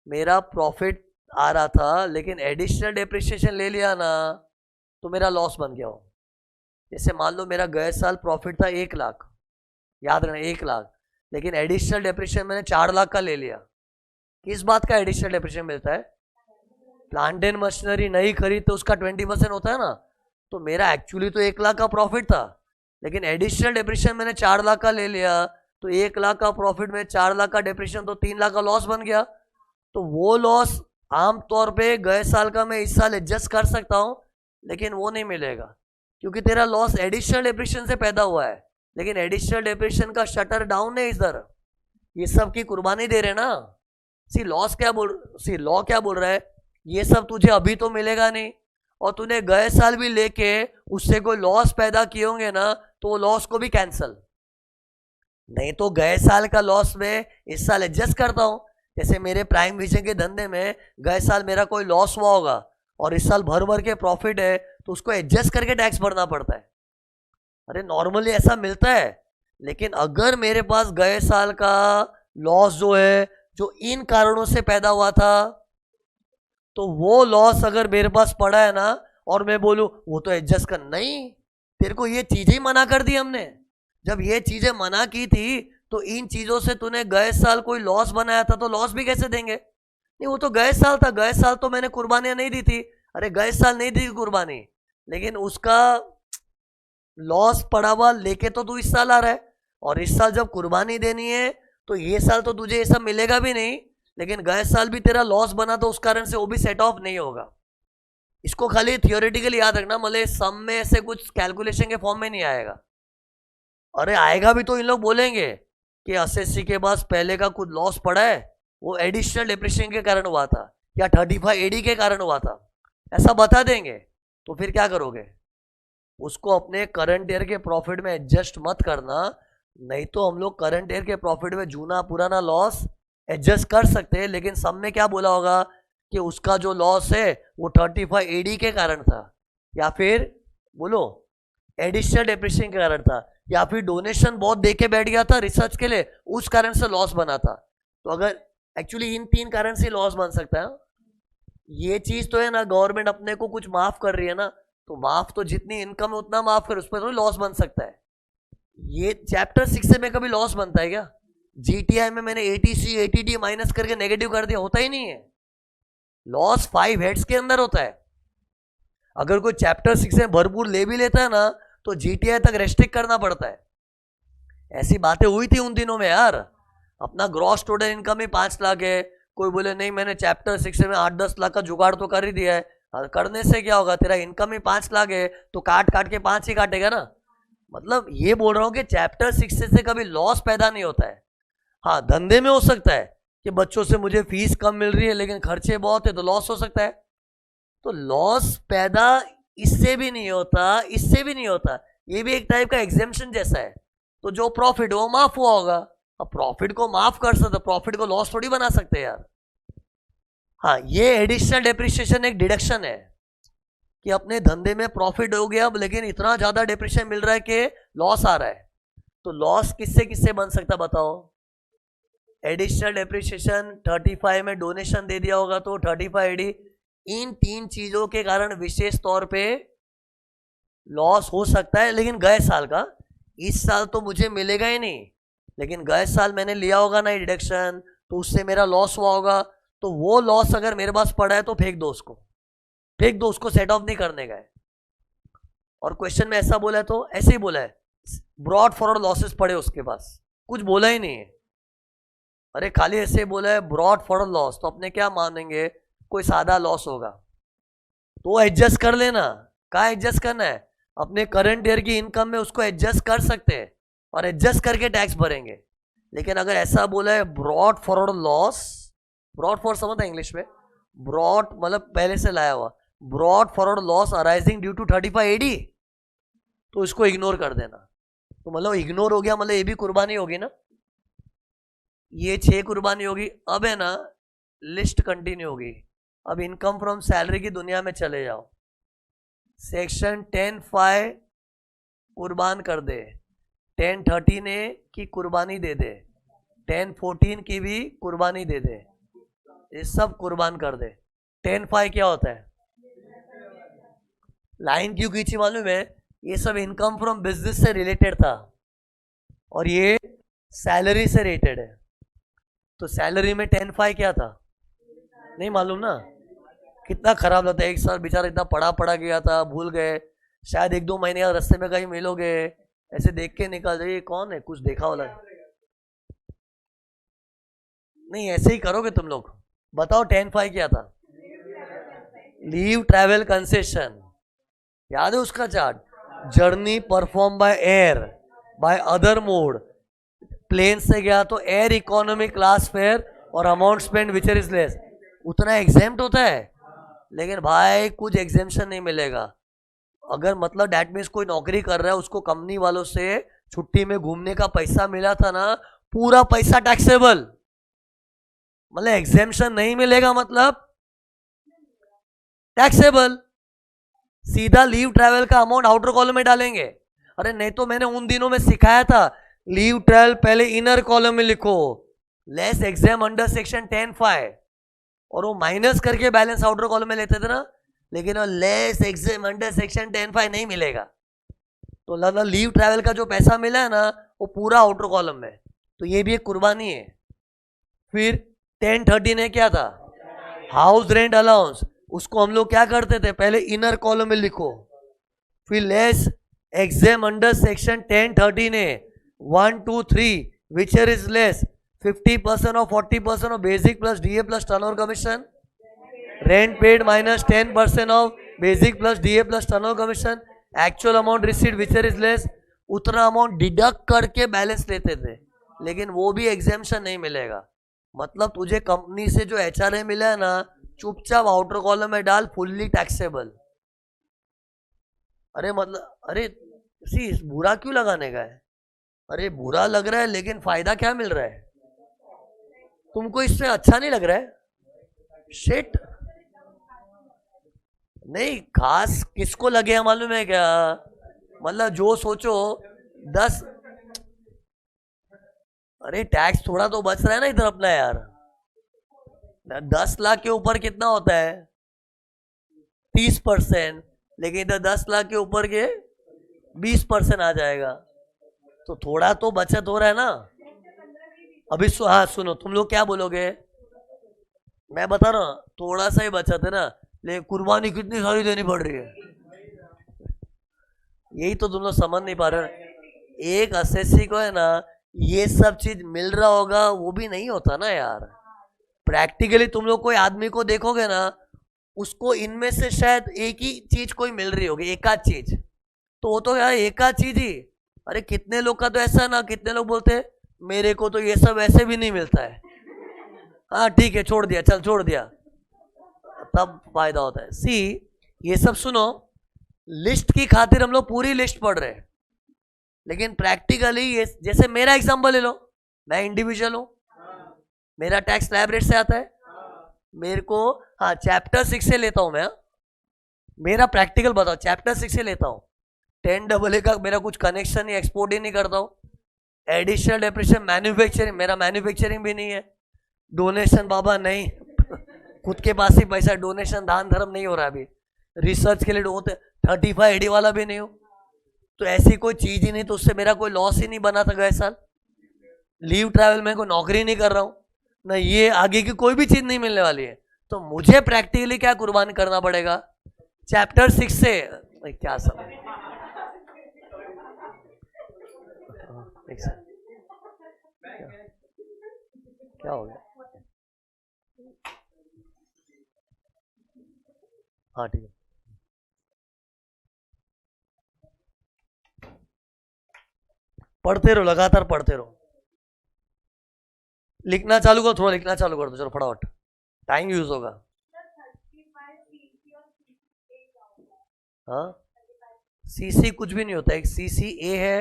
S1: मेरा प्रॉफिट आ रहा था, लेकिन एडिशनल डेप्रिसिएशन ले लिया ना तो मेरा लॉस बन गया हो। जैसे मान लो मेरा गए साल प्रॉफिट था 1 लाख, याद रखना 1 लाख, लेकिन एडिशनल डेप्रिसिएशन मैंने 4 लाख का ले लिया। किस बात का एडिशनल डेप्रिसिएशन मिलता है? प्लांट एंड मशीनरी नहीं खरीद तो उसका 20% होता है ना। तो मेरा एक्चुअली तो 1 लाख का प्रॉफिट था, लेकिन एडिशनल डेप्रिसिएशन मैंने 4 लाख का ले लिया, तो 1 लाख का प्रॉफिट में 4 लाख का डेप्रिसिएशन, तो 3 लाख का लॉस बन गया। तो वो लॉस आमतौर पे गए साल का मैं इस साल एडजस्ट कर सकता हूं, लेकिन वो नहीं मिलेगा, क्योंकि तेरा लॉस एडिशनल डेप्रिसिएशन से पैदा हुआ है, लेकिन एडिशनल डेप्रिसिएशन का शटर डाउन है इधर, ये सब की कुर्बानी दे रहे ना। लॉ क्या बोल रहा है, ये सब तुझे अभी तो मिलेगा नहीं, और तूने गए साल भी लेके उससे कोई लॉस पैदा किए होंगे ना, तो वो लॉस को भी कैंसल। नहीं तो गए साल का लॉस में इस साल एडजस्ट करता हूं। जैसे मेरे प्राइम विजन के धंधे में गए साल मेरा कोई लॉस हुआ होगा और इस साल भर भर के प्रॉफिट है, तो उसको एडजस्ट करके टैक्स भरना पड़ता है। अरे नॉर्मली ऐसा मिलता है, लेकिन अगर मेरे पास गए साल का लॉस जो है, जो इन कारणों से पैदा हुआ था, तो वो लॉस अगर मेरे पास पड़ा है ना, और मैं बोलूं वो तो एडजस्ट कर, नहीं, तेरे को ये चीजें ही मना कर दी हमने। जब ये चीजें मना की थी, तो इन चीजों से तूने गए साल कोई लॉस बनाया था, तो लॉस भी कैसे देंगे? नहीं, वो तो गए साल था, गए साल तो मैंने कुर्बानियां नहीं दी थी। अरे गए साल नहीं दी कुर्बानी, लेकिन उसका लॉस पड़ा हुआ लेके तो तू इस साल आ रहा है, और इस साल जब कुर्बानी देनी है, तो ये साल तो तुझे ये सब मिलेगा भी नहीं, लेकिन गए साल भी तेरा लॉस बना, तो उस कारण से वो भी सेट ऑफ नहीं होगा। इसको खाली थियोरेटिकली याद रखना, मतलब सम में ऐसे कुछ कैलकुलेशन के फॉर्म में नहीं आएगा। अरे आएगा भी तो इन लोग बोलेंगे कि एसएससी के पास पहले का कुछ लॉस पड़ा है, वो एडिशनल डिप्रिसिएशन के कारण हुआ था, या 35 एडी के कारण हुआ था, ऐसा बता देंगे। तो फिर क्या करोगे? उसको अपने करंट ईयर के प्रॉफिट में एडजस्ट मत करना, नहीं तो हम लोग करंट ईयर के प्रॉफिट में जूना पुराना लॉस एडजस्ट कर सकते हैं, लेकिन सब में क्या बोला होगा कि उसका जो लॉस है वो 35 एडी के कारण था, या फिर बोलो एडिशनल डेप्रिसिएशन के कारण था, या फिर डोनेशन बहुत देके बैठ गया था रिसर्च के लिए, उस कारण से लॉस बना था। तो अगर एक्चुअली इन 3 कारण से लॉस बन सकता है, ये चीज तो है ना, गवर्नमेंट अपने को कुछ माफ कर रही है ना, तो माफ तो जितनी इनकम है उतना माफ कर, उस पर तो लॉस बन सकता है। ये चैप्टर 6 से में कभी लॉस बनता है क्या? जीटीआई में मैंने एटीसी एटीडी माइनस करके नेगेटिव कर दिया, होता ही नहीं है। लॉस 5 हेड्स के अंदर होता है। अगर कोई चैप्टर 6 में भरपूर ले भी लेता है ना, तो जीटीआई तक रेस्ट्रिक्ट करना पड़ता है। ऐसी बातें हुई थी उन दिनों में यार, अपना ग्रॉस टोटल इनकम ही 5 लाख है, कोई बोले नहीं मैंने चैप्टर 6 में 8-10 लाख का जुगाड़ तो कर ही दिया है, करने से क्या होगा, तेरा इनकम ही 5 लाख है, तो काट काट के 5 ही काटेगा ना। मतलब ये बोल रहा हूं कि चैप्टर 6 से कभी लॉस पैदा नहीं होता है। हाँ, धंधे में हो सकता है कि बच्चों से मुझे फीस कम मिल रही है लेकिन खर्चे बहुत है, तो लॉस हो सकता है। तो लॉस पैदा इससे भी नहीं होता, इससे भी नहीं होता, ये भी एक टाइप का एग्जेम्पशन जैसा है। तो जो प्रॉफिट हो माफ हुआ होगा, अब प्रॉफिट को माफ कर सकते, प्रॉफिट को लॉस थोड़ी बना सकते यार। हाँ, ये एडिशनल डेप्रिसिएशन एक डिडक्शन है कि अपने धंधे में प्रॉफिट हो गया, लेकिन इतना ज्यादा डेप्रिसिएशन मिल रहा है कि लॉस आ रहा है। तो लॉस किससे किससे बन सकता बताओ? एडिशनल डेप्रिसिएशन 35 में डोनेशन दे दिया होगा तो 35 एडी, इन 3 चीजों के कारण विशेष तौर पे लॉस हो सकता है। लेकिन गए साल का, इस साल तो मुझे मिलेगा ही नहीं, लेकिन गए साल मैंने लिया होगा ना डिडक्शन, तो उससे मेरा लॉस हुआ होगा, तो वो लॉस अगर मेरे पास पड़ा है तो फेंक दो उसको, फेंक दो उसको, सेट ऑफ नहीं करने का है। और क्वेश्चन में ऐसा बोला है तो ऐसे ही बोला है, ब्रॉड फॉरवर्ड लॉसेस पड़े उसके पास, कुछ बोला ही नहीं है। अरे खाली ऐसे बोला है ब्रॉड फॉरवर्ड लॉस, तो अपने क्या मानेंगे कोई सादा लॉस होगा, तो एडजस्ट कर लेना। कहाँ एडजस्ट करना है? अपने करंट ईयर की इनकम में उसको एडजस्ट कर सकते हैं, और एडजस्ट करके टैक्स भरेंगे। लेकिन अगर ऐसा बोला है broad forward loss, brought forward समझता है इंग्लिश में, ब्रॉड मतलब पहले से लाया हुआ, brought forward loss arising due to 35 AD, तो इसको इग्नोर कर देना। तो मतलब इग्नोर हो गया, मतलब ये भी कुर्बानी होगी ना, ये 6 कुर्बानी होगी। अब है ना, लिस्ट कंटिन्यू होगी। अब इनकम फ्रॉम सैलरी की दुनिया में चले जाओ। सेक्शन 10(5) कुर्बान कर दे, 10(13) की कुर्बानी दे दे, 10(14) की भी कुर्बानी दे दे, ये सब कुर्बान कर दे। 10(5) क्या होता है? लाइन क्यों खींची मालूम है? ये सब इनकम फ्रॉम बिजनेस से रिलेटेड था, और ये सैलरी से रिलेटेड है। तो सैलरी में 10(5) क्या था? नहीं मालूम ना, कितना खराब लगता है। एक साल बेचारा इतना पढ़ा गया था, भूल गए, शायद 1-2 महीने बाद रास्ते में कहीं मिलोगे, ऐसे देख के निकल जाए ये कौन है, कुछ देखा वाला नहीं। ऐसे ही करोगे तुम लोग। बताओ 10-5 क्या था? लीव ट्रैवल कंसेशन, याद है उसका chart? Journey perform by air, by other mode, plane से गया तो एयर इकोनॉमी क्लास फेयर और amount spend which is less, उतना एग्जेम्प्ट होता है। लेकिन भाई कुछ एग्जेम्पशन नहीं मिलेगा। अगर मतलब डैट मीन्स कोई नौकरी कर रहा है, उसको कंपनी वालों से छुट्टी में घूमने का पैसा मिला था ना, पूरा पैसा टैक्सेबल, मतलब एग्जेम्पशन नहीं मिलेगा, मतलब टैक्सेबल। सीधा लीव ट्रैवल का अमाउंट आउटर कॉलम में डालेंगे। अरे नहीं तो मैंने उन दिनों में सिखाया था, लीव ट्रैवल पहले इनर कॉलम में लिखो, लेस एग्जाम अंडर सेक्शन 10(5), और वो माइनस करके बैलेंस आउटर कॉलम में लेते थे ना। लेकिन वो लेस एग्जाम अंडर सेक्शन 10(5) नहीं मिलेगा। तो लगा लीव ट्रैवल का जो पैसा मिला है ना, वो पूरा आउटर कॉलम में, तो ये भी एक कुर्बानी है। फिर 10(13) ने क्या था? हाउस रेंट अलाउंस, उसको हम लोग क्या करते थे, पहले इनर कॉलम में लिखो, फिर लेस एग्जाम अंडर सेक्शन 10(13) ने 1, 2, 3 विच इज लेस 50% और 40% of basic plus DA plus turnover commission, rent paid minus 10% of basic plus DA plus turnover commission, actual amount receipt which is less, उतना amount deduct करके balance लेते थे। लेकिन वो भी exemption नहीं मिलेगा। मतलब तुझे कंपनी से जो एचआरए मिला है ना, चुपचाप आउटर कॉलम में डाल, फुल्ली टैक्सेबल। अरे मतलब अरे सी बुरा क्यों लगाने का है? अरे बुरा लग रहा है, लेकिन फायदा क्या मिल रहा है तुमको? इससे अच्छा नहीं लग रहा है? शिट, नहीं खास किसको लगे मालूम है क्या? मतलब जो सोचो 10, अरे टैक्स थोड़ा तो बच रहा है ना इधर अपना यार। 10 लाख के ऊपर कितना होता है? 30%, लेकिन इधर 10 लाख के ऊपर के 20% आ जाएगा, तो थोड़ा तो बचत हो रहा है ना। अभी हाँ सुनो, तुम लोग क्या बोलोगे, मैं बता रहा हूँ थोड़ा सा ही बचत है ना, लेकिन कुर्बानी कितनी सारी देनी पड़ रही है, यही तो तुम लोग समझ नहीं पा रहे। एक एसएससी को है ना ये सब चीज मिल रहा होगा, वो भी नहीं होता ना यार। प्रैक्टिकली तुम लोग कोई आदमी को देखोगे ना, उसको इनमें से शायद एक ही चीज कोई मिल रही होगी, एक आध चीज, तो वो तो यार एक आध चीज ही। अरे कितने लोग का तो ऐसा ना, कितने लोग बोलते हैं मेरे को तो ये सब ऐसे भी नहीं मिलता है, हाँ ठीक है छोड़ दिया, चल छोड़ दिया, तब फायदा होता है। सी ये सब सुनो, लिस्ट की खातिर हम लोग पूरी लिस्ट पढ़ रहे हैं, लेकिन प्रैक्टिकली ये जैसे मेरा एग्जांपल ले लो, मैं इंडिविजुअल हूं, मेरा टैक्स स्लैब रेट से आता है, मेरे को हाँ चैप्टर 6 से लेता हूं मैं, मेरा प्रैक्टिकल बताओ, चैप्टर 6 से लेता हूं, 10AA का मेरा कुछ कनेक्शन ही, एक्सपोर्ट ही नहीं करता हूं, एडिशनल डेप्रिसिएशन मैन्युफैक्चरिंग, मेरा मैन्युफैक्चरिंग भी नहीं है, डोनेशन बाबा नहीं खुद के पास ही पैसा, डोनेशन दान धर्म नहीं हो रहा अभी, रिसर्च के लिए होते 35 AD वाला भी नहीं हो, तो ऐसी कोई चीज ही नहीं, तो उससे मेरा कोई लॉस ही नहीं बना था गए साल। लीव ट्रैवल में कोई नौकरी नहीं कर रहा हूं ना, ये आगे की कोई भी चीज नहीं मिलने वाली है, तो मुझे प्रैक्टिकली क्या कुर्बान करना पड़ेगा? चैप्टर 6 से क्या सब क्या हो गया? हाँ ठीक है, पढ़ते रहो, लगातार पढ़ते रहो, लिखना चालू करो, थोड़ा लिखना चालू कर दो, चलो फटाफट, टाइम यूज होगा। हाँ सीसी कुछ भी नहीं होता, एक CCA है,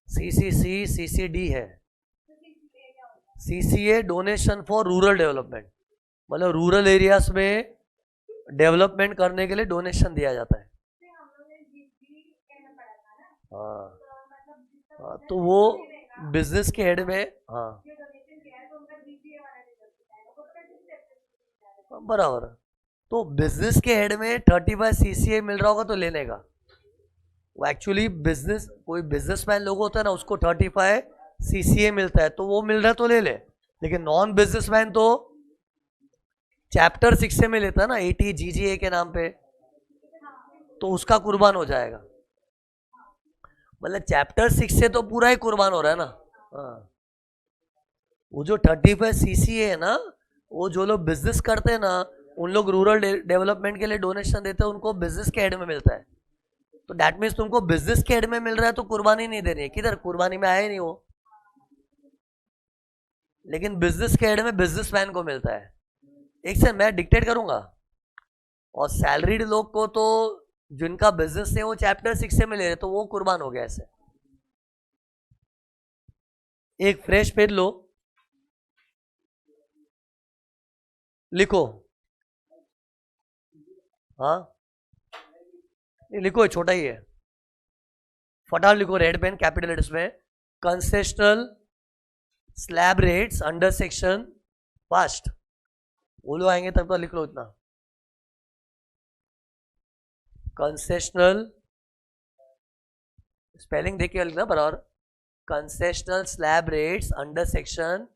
S1: CCC, CCD है। CCA donation for rural development, मतलब रूरल एरियाज में डेवलपमेंट करने के लिए डोनेशन दिया जाता है। हाँ हाँ, तो वो बिजनेस के हेड में, हाँ बराबर, तो बिजनेस के हेड में 35 CCA मिल रहा होगा तो लेने का, वो एक्चुअली बिजनेस, कोई बिजनेसमैन लोग होता है ना, उसको 35 CCA मिलता है, तो वो मिल रहा है तो ले ले, लेकिन नॉन बिजनेसमैन तो चैप्टर 6 से में लेता ना 80 GGA के नाम पे, तो उसका कुर्बान हो जाएगा। मतलब चैप्टर 6 से तो पूरा ही कुर्बान हो रहा है ना। हाँ, वो जो 35 CCA है ना, वो जो लोग बिजनेस करते हैं ना, उन लोग रूरल डेवलपमेंट के लिए डोनेशन देते हैं, उनको बिजनेस के हेड में मिलता है। तो दैट मीन्स तुमको बिजनेस के हेड में मिल रहा है तो कुर्बानी नहीं देनी है, किधर कुर्बानी में आया ही नहीं वो। लेकिन बिजनेस के हेड में बिजनेसमैन को मिलता है। एक से मैं डिक्टेट करूंगा, और सैलरीड लोग को तो जिनका बिजनेस है वो चैप्टर 6 से में ले रहे, तो वो कुर्बान हो गया। ऐसे एक फ्रेश पेज लो, लिखो। हाँ लिखो, छोटा ही है, फटाफट लिखो, रेड पेन कैपिटल लेटर्स में, concessional slab rates under section, fast बोलो आएंगे तब तो लिख लो इतना। कंसेशनल, स्पेलिंग देखिए लिखना बराबर, concessional slab rates under section,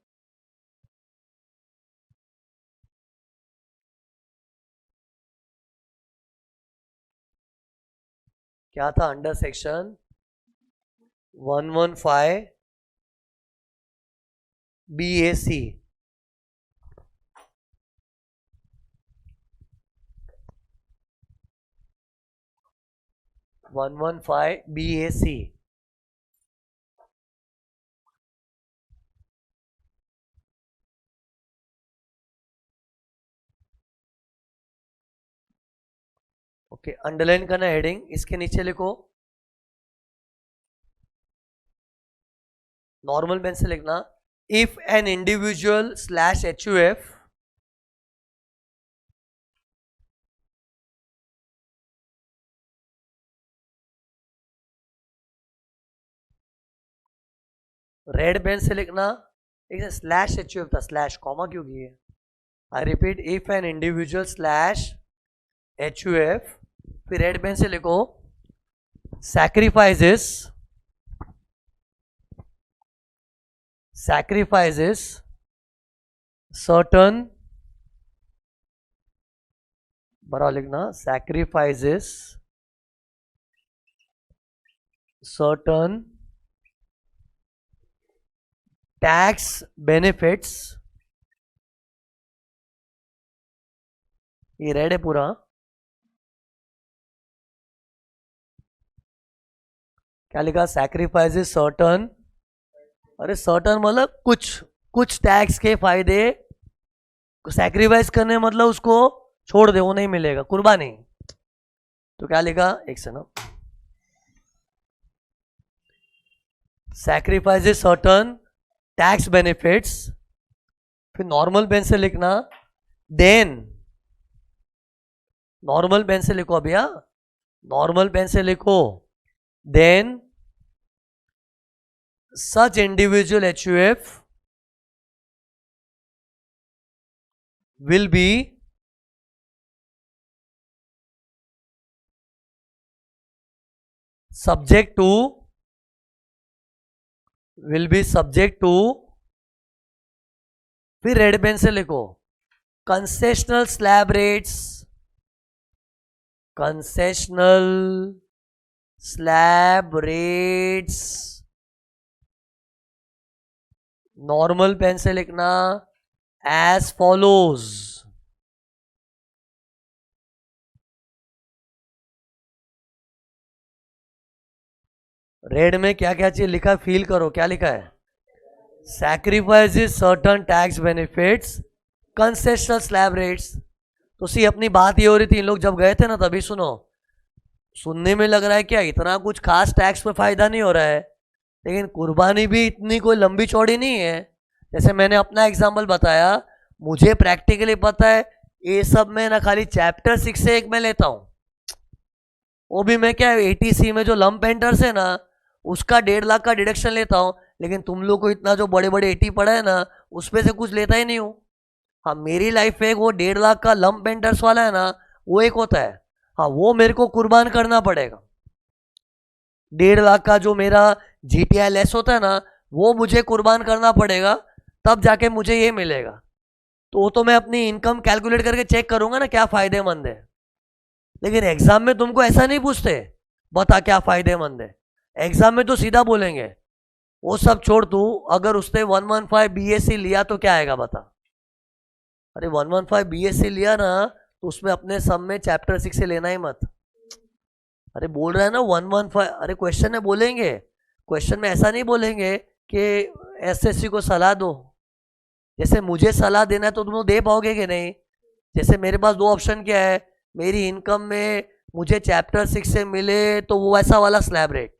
S1: क्या था under section 115 BAC। 115 BAC। Okay, underline करना हेडिंग, इसके नीचे लिखो, नॉर्मल पेन से लिखना, if an individual slash HUF red pen से लिखना, एक स्लैश HUF था, स्लैश कॉमा क्यों किए। I repeat, if an individual slash HUF, फिर रेड पेन से लिखो, sacrifices certain, बड़ा लिखना, sacrifices certain tax benefits, ये रेड है पूरा, क्या लिखा, सैक्रिफाइसेस सर्टन, अरे सर्टन मतलब कुछ टैक्स के फायदे सैक्रिफाइस करने, मतलब उसको छोड़ दे, वो नहीं मिलेगा, कुर्बानी। तो क्या लिखा, एक से ना, सैक्रिफाइसेस सर्टन टैक्स बेनिफिट्स, फिर नॉर्मल पेन से लिखना, देन, नॉर्मल पेन से लिखो अभी, नॉर्मल पेन से लिखो, then such individual HUF will be subject to फिर रेड पेन से लिखो, concessional slab rates, concessional slab rates, normal pen से लिखना एज फॉलोज। रेड में क्या क्या चीज लिखा है फील करो, क्या लिखा है, sacrifices certain tax benefits, concessional slab rates. तो सी अपनी बात ये हो रही थी, इन लोग जब गए थे ना, तभी सुनो, सुनने में लग रहा है क्या इतना कुछ खास टैक्स में फायदा नहीं हो रहा है, लेकिन कुर्बानी भी इतनी कोई लंबी चौड़ी नहीं है। जैसे मैंने अपना एग्जाम्पल बताया, मुझे प्रैक्टिकली पता है ये सब में ना खाली चैप्टर 6 से एक मैं लेता हूं, वो भी मैं क्या 80C में जो लंप एंटर्स है ना, उसका 1.5 लाख का डिडक्शन लेता हूं। लेकिन तुम लोग को इतना जो बड़े बड़े 80 पड़ा है ना, उसमें से कुछ लेता ही नहीं हूं। हाँ, मेरी लाइफ में वो 1.5 लाख का लंप एंटर्स वाला है ना, वो एक होता है, हाँ वो मेरे को कुर्बान करना पड़ेगा। 1.5 लाख का जो मेरा GTI लेस होता है ना, वो मुझे कुर्बान करना पड़ेगा, तब जाके मुझे ये मिलेगा। तो वो तो मैं अपनी इनकम कैलकुलेट करके चेक करूंगा ना क्या फायदेमंद है। लेकिन एग्जाम में तुमको ऐसा नहीं पूछते बता क्या फायदेमंद है। एग्जाम में तो सीधा बोलेंगे वो सब छोड़ तू, अगर उसने 115 बीएससी लिया तो क्या आएगा बता। अरे 115 बीएससी लिया ना तो उसमें अपने सम में चैप्टर 6 से लेना ही मत। अरे बोल रहा है ना 115, अरे क्वेश्चन में बोलेंगे, क्वेश्चन में ऐसा नहीं बोलेंगे कि एसएससी को सलाह दो। जैसे मुझे सलाह देना है तो तुम दे पाओगे कि नहीं। जैसे मेरे पास दो ऑप्शन क्या है, मेरी इनकम में मुझे चैप्टर 6 से मिले तो वो वैसा वाला स्लैब रेट,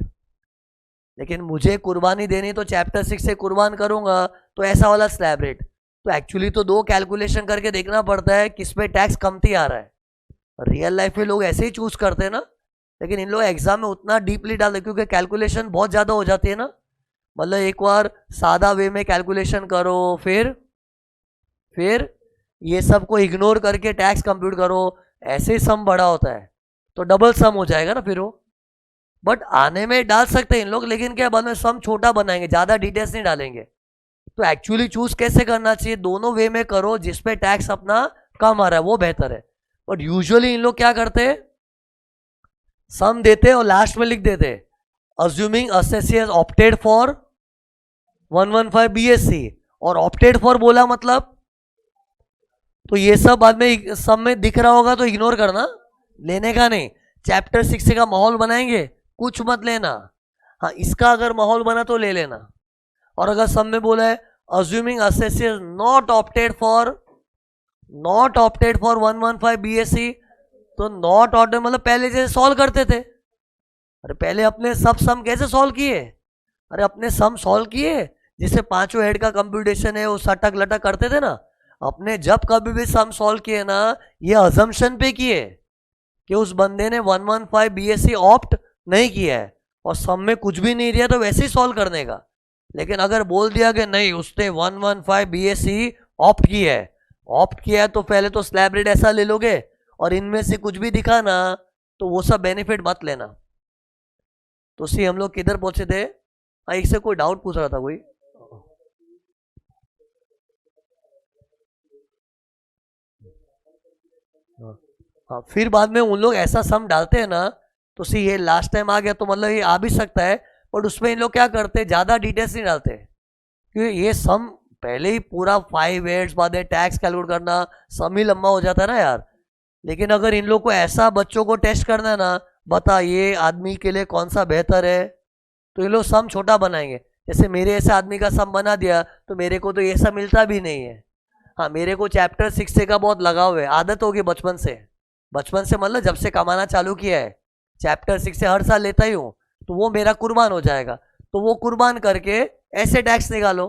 S1: लेकिन मुझे कुर्बानी देनी तो चैप्टर 6 से कुर्बान करूंगा तो ऐसा वाला स्लैब रेट। तो एक्चुअली तो दो कैलकुलेशन करके देखना पड़ता है किस पे टैक्स कमती आ रहा है। रियल लाइफ में लोग ऐसे ही चूज करते हैं ना, लेकिन इन लोग एग्जाम में उतना डीपली डालते क्योंकि कैलकुलेशन बहुत ज़्यादा हो जाती है ना। मतलब एक बार सादा वे में कैलकुलेशन करो, फिर ये सब को इग्नोर करके टैक्स कंप्यूट करो, ऐसे ही सम बड़ा होता है तो डबल सम हो जाएगा ना फिर वो। बट आने में डाल सकते हैं इन लोग, लेकिन क्या बाद में सम छोटा बनाएंगे, ज़्यादा डिटेल्स नहीं डालेंगे। तो एक्चुअली चूज कैसे करना चाहिए, दोनों वे में करो जिसपे टैक्स अपना कम आ रहा है वो बेहतर है। बट यूजुअली इन लोग क्या करते हैं, सम देते और लास्ट में लिख देते assuming assessee has opted for 115 BSc, और ऑप्टेड फॉर बोला मतलब तो ये सब बाद में सब में दिख रहा होगा तो इग्नोर करना, लेने का नहीं। चैप्टर 6 का माहौल बनाएंगे, कुछ मत लेना। हाँ इसका अगर माहौल बना तो ले लेना। और अगर सब में बोला है assuming assessee has not opted for 115 BSc, तो नॉट ऑप्टेड मतलब पहले जैसे सॉल्व करते थे। अरे पहले अपने सब सम कैसे सॉल्व किए, अरे अपने सम सॉल्व किए जिसे पांचों हेड का कंप्यूटेशन है वो सटक लटक करते थे ना। अपने जब कभी भी सम सॉल्व किए ना, ये अजम्पशन पे किए कि उस बंदे ने 115 बीएससी ऑप्ट नहीं किया है और सम में कुछ भी नहीं दिया तो वैसे ही सॉल्व करने का। लेकिन अगर बोल दिया कि नहीं उसने 115 बीएससी ऑप्ट किया है, तो पहले तो स्लैब रेट ऐसा ले लोगे और इनमें से कुछ भी दिखा ना तो वो सब बेनिफिट मत लेना। तो सी हम लोग किधर पहुंचे थे, हाँ एक से कोई डाउट पूछ रहा था कोई। हाँ फिर बाद में उन लोग ऐसा सम डालते हैं ना, तो सी ये लास्ट टाइम आ गया तो मतलब ये आ भी सकता है, बट उसमें इन लोग क्या करते हैं ज़्यादा डिटेल्स नहीं डालते क्योंकि ये सम पहले ही पूरा 5 एड्स बाद में टैक्स कैलकुलेट करना सम ही लंबा हो जाता है ना यार। लेकिन अगर इन लोग को ऐसा बच्चों को टेस्ट करना है ना, बता ये आदमी के लिए कौन सा बेहतर है, तो ये लोग सम छोटा बनाएंगे। जैसे मेरे ऐसे आदमी का सम बना दिया तो मेरे को तो ये सब मिलता भी नहीं है। हाँ मेरे को चैप्टर 6 से का बहुत लगाव है, आदत होगी बचपन से मतलब जब से कमाना चालू किया है चैप्टर 6 से हर साल लेता ही हूँ, तो वो मेरा कुर्बान हो जाएगा। तो वो कुर्बान करके ऐसे टैक्स निकालो,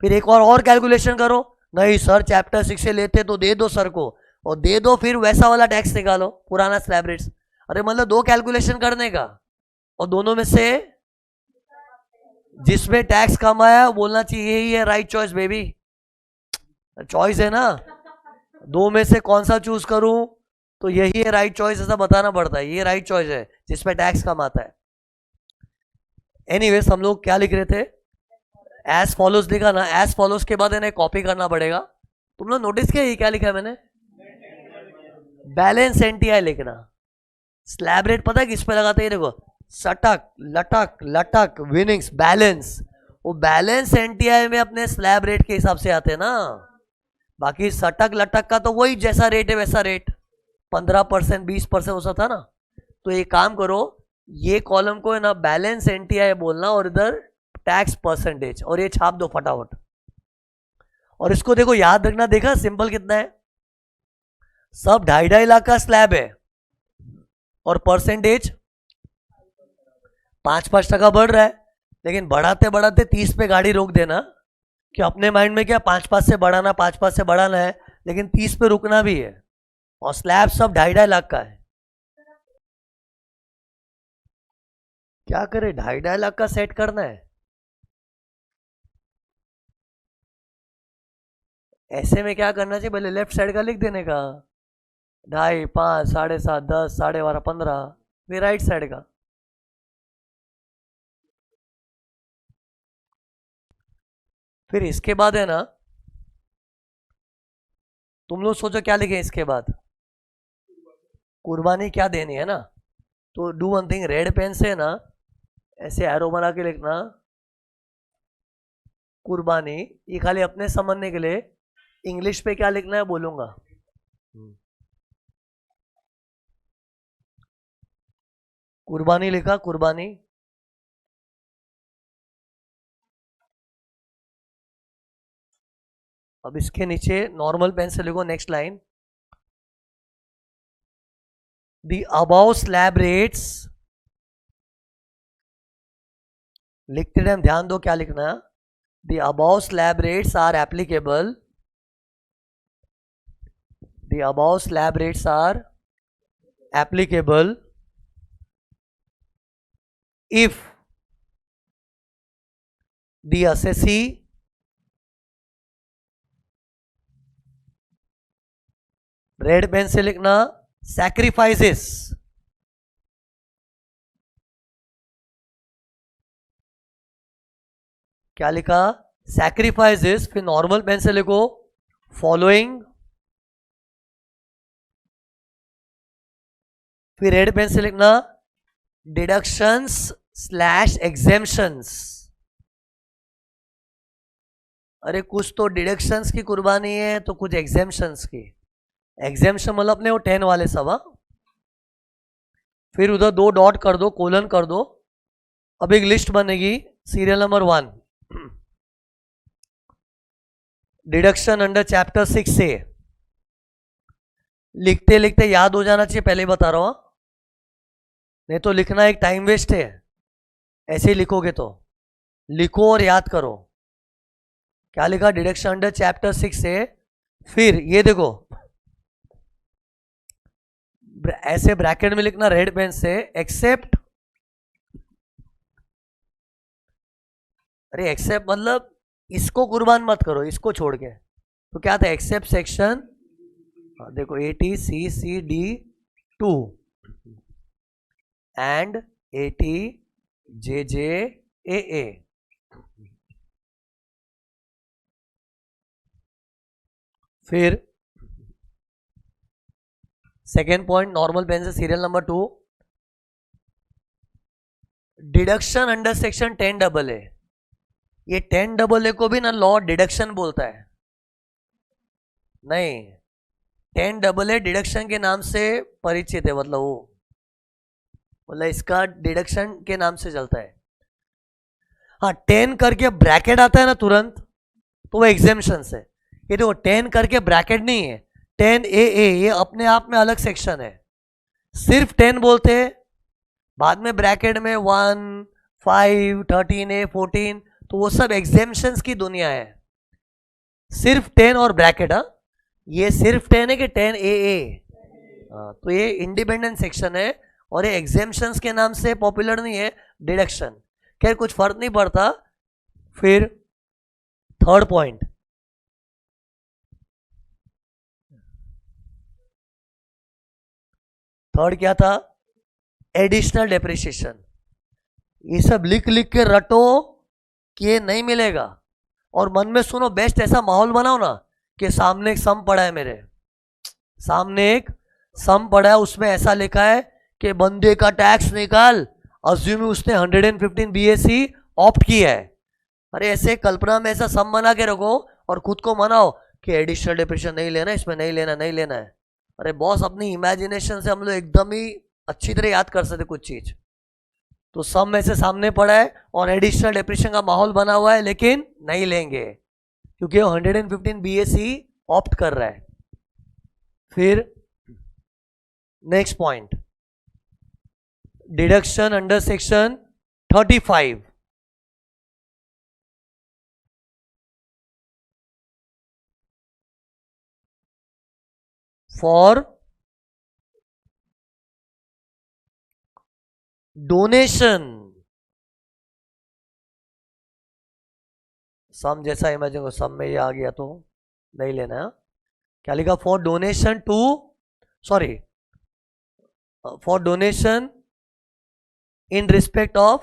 S1: फिर एक और कैलकुलेशन करो, नहीं सर चैप्टर 6 से लेते तो दे दो सर को, और दे दो फिर वैसा वाला टैक्स निकालो पुराना स्लैब रेट्स। अरे मतलब दो कैलकुलेशन करने का, और दोनों में से जिसमें टैक्स कम आया बोलना चाहिए यही है राइट चॉइस बेबी। चॉइस है ना, दो में से कौन सा चूज करूं, तो यही है राइट चॉइस, ऐसा बताना पड़ता है ये राइट चॉइस है जिसमें टैक्स कम आता है। एनीवेज हम लोग क्या लिख रहे थे, एज फॉलोज लिखा ना, एज फॉलोज के बाद इन्हें कॉपी करना पड़ेगा। तुम लोग नोटिस किया ये क्या लिखा है मैंने, बैलेंस एनटीआई लिखना। स्लैब रेट पता है किस पे लगाते हैं, देखो सटक लटक लटक विनिंग्स बैलेंस, वो बैलेंस एनटीआई में अपने स्लैब रेट के हिसाब से आते हैं ना। बाकी सटक लटक का तो वही जैसा रेट है वैसा रेट, 15% 20% वैसा था ना। तो ये काम करो, ये कॉलम को है ना बैलेंस एनटीआई बोलना और इधर टैक्स परसेंटेज, और ये छाप दो फटाफट। और इसको देखो याद रखना, देखा सिंपल कितना है, सब 2.5 लाख का स्लैब है और परसेंटेज 5-5% बढ़ रहा है। लेकिन बढ़ाते बढ़ाते 30 पे गाड़ी रोक देना, कि अपने माइंड में क्या 5-5 से बढ़ाना 5-5 से बढ़ाना है, लेकिन 30 पे रुकना भी है। और स्लैब सब 2.5 लाख का है, क्या करे 2.5 लाख का सेट करना है। ऐसे में क्या करना चाहिए, पहले लेफ्ट साइड का लिख देने का 2.5 5 7.5 10 12.5 15, फिर राइट साइड का। फिर इसके बाद है ना तुम लोग सोचो क्या लिखे इसके बाद, कुर्बानी क्या देनी है ना। तो do one thing, red pen से ना ऐसे एरो बना के लिखना कुर्बानी, ये खाली अपने समझने के लिए। इंग्लिश पे क्या लिखना है बोलूंगा। कुर्बानी लिखा, कुर्बानी। अब इसके नीचे नॉर्मल पेन से लिखो next line, the above slab rates, लिखते टाइम ध्यान दो क्या लिखना है। The above slab rates are applicable, the above slab rates are applicable if the assessee red pen से लिखना sacrifices, क्या लिखा sacrifices, फिर नॉर्मल पेन से लिखो फॉलोइंग, फिर रेड पेन से लिखना डिडक्शंस स्लैश एग्जेम्पशंस। अरे कुछ तो डिडक्शंस की कुर्बानी है तो कुछ एग्जेम्पशंस की। एग्जेम्पशन मतलब अपने वो 10 वाले सब। फिर उधर 2 डॉट कर दो, कोलन कर दो। अब एक लिस्ट बनेगी, serial number 1 deduction under chapter 6 से। लिखते लिखते याद हो जाना चाहिए, पहले ही बता रहा हूं, नहीं तो लिखना एक टाइम वेस्ट है। ऐसे ही लिखोगे तो लिखो और याद करो। क्या लिखा डिडक्शन अंडर चैप्टर 6 से। फिर ये देखो ऐसे ब्रैकेट में लिखना रेड पेन से एक्सेप्ट, अरे एक्सेप्ट मतलब इसको कुर्बान मत करो, इसको छोड़ के। तो क्या था एक्सेप्ट सेक्शन, देखो ATCCD2 एंड ATJJAA। फिर सेकेंड पॉइंट नॉर्मल पेन से serial number 2 deduction under section 10AA। ये 10AA को भी ना लॉ डिडक्शन बोलता है, नहीं 10AA डिडक्शन के नाम से परिचित है, मतलब वो मतलब इसका डिडक्शन के नाम से चलता है। हाँ 10 करके ब्रैकेट आता है ना तुरंत, तो वो एग्जेम्पशन है। ये देखो 10 करके ब्रैकेट नहीं है, 10AA ये अपने आप में अलग सेक्शन है। सिर्फ 10 बोलते हैं, बाद में ब्रैकेट में 1, 5, 13A, 14, तो वो सब एग्जेम्पशंस की दुनिया है। सिर्फ 10 और ब्रैकेट, ये सिर्फ 10 है कि 10AA, तो ये इंडिपेंडेंट सेक्शन है और ये एग्जेम्पशंस के नाम से पॉपुलर नहीं है डिडक्शन। खैर कुछ फर्क नहीं पड़ता। फिर थर्ड पॉइंट, थर्ड क्या था एडिशनल डेप्रिसिएशन। ये सब लिख लिख के रटो कि ये नहीं मिलेगा, और मन में सुनो बेस्ट ऐसा माहौल बनाओ ना कि सामने एक सम पड़ा है, मेरे सामने एक सम पड़ा है, उसमें ऐसा लिखा है कि बंदे का टैक्स निकाल, अज्यूम उसने 115 BAC ऑप्ट किया है। अरे ऐसे कल्पना में ऐसा सम बना के रखो और खुद को मनाओ कि एडिशनल डेप्रिसिएशन नहीं लेना, इसमें नहीं लेना, नहीं लेना है। अरे बॉस अपनी इमेजिनेशन से हम लोग एकदम ही अच्छी तरह याद कर सकते कुछ चीज। तो सम में से सामने पड़ा है और एडिशनल डेप्रिसिएशन का माहौल बना हुआ है, लेकिन नहीं लेंगे क्योंकि वो 115 BAC ऑप्ट कर रहा है। फिर next point deduction under section 35 for donation. सम जैसा इमेजिन को, सम में ये आ गया तो नहीं लेना है। क्या लिखा for donation to, sorry for donation in respect of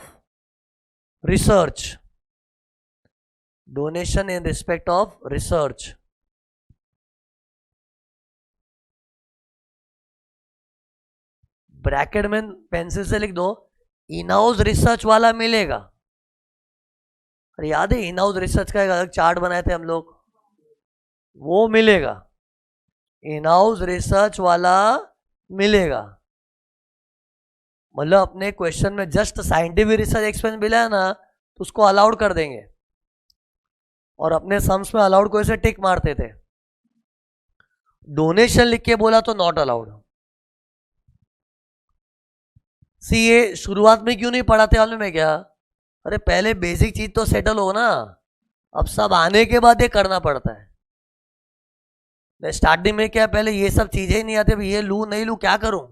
S1: research, donation in respect of research। Bracket में पेंसिल से लिख दो, इन हाउस रिसर्च वाला मिलेगा। अरे याद है इन हाउस रिसर्च का एक अलग चार्ट बनाए थे हम लोग, वो मिलेगा, इन हाउस रिसर्च वाला मिलेगा। मतलब अपने क्वेश्चन में जस्ट साइंटिफिक रिसर्च एक्सपेंस मिला है ना, तो उसको अलाउड कर देंगे। और अपने सम्स में अलाउड को ऐसे टिक मारते थे। डोनेशन लिख के बोला तो नॉट अलाउड। सी ये शुरुआत में क्यों नहीं पढ़ाते वाले में क्या? अरे पहले बेसिक चीज तो सेटल हो ना, अब सब आने के बाद ये करना पड़ता है। मैं स्टार्टिंग में क्या पहले ये सब चीजें ही नहीं आती, अब ये लू नहीं लू क्या करूं,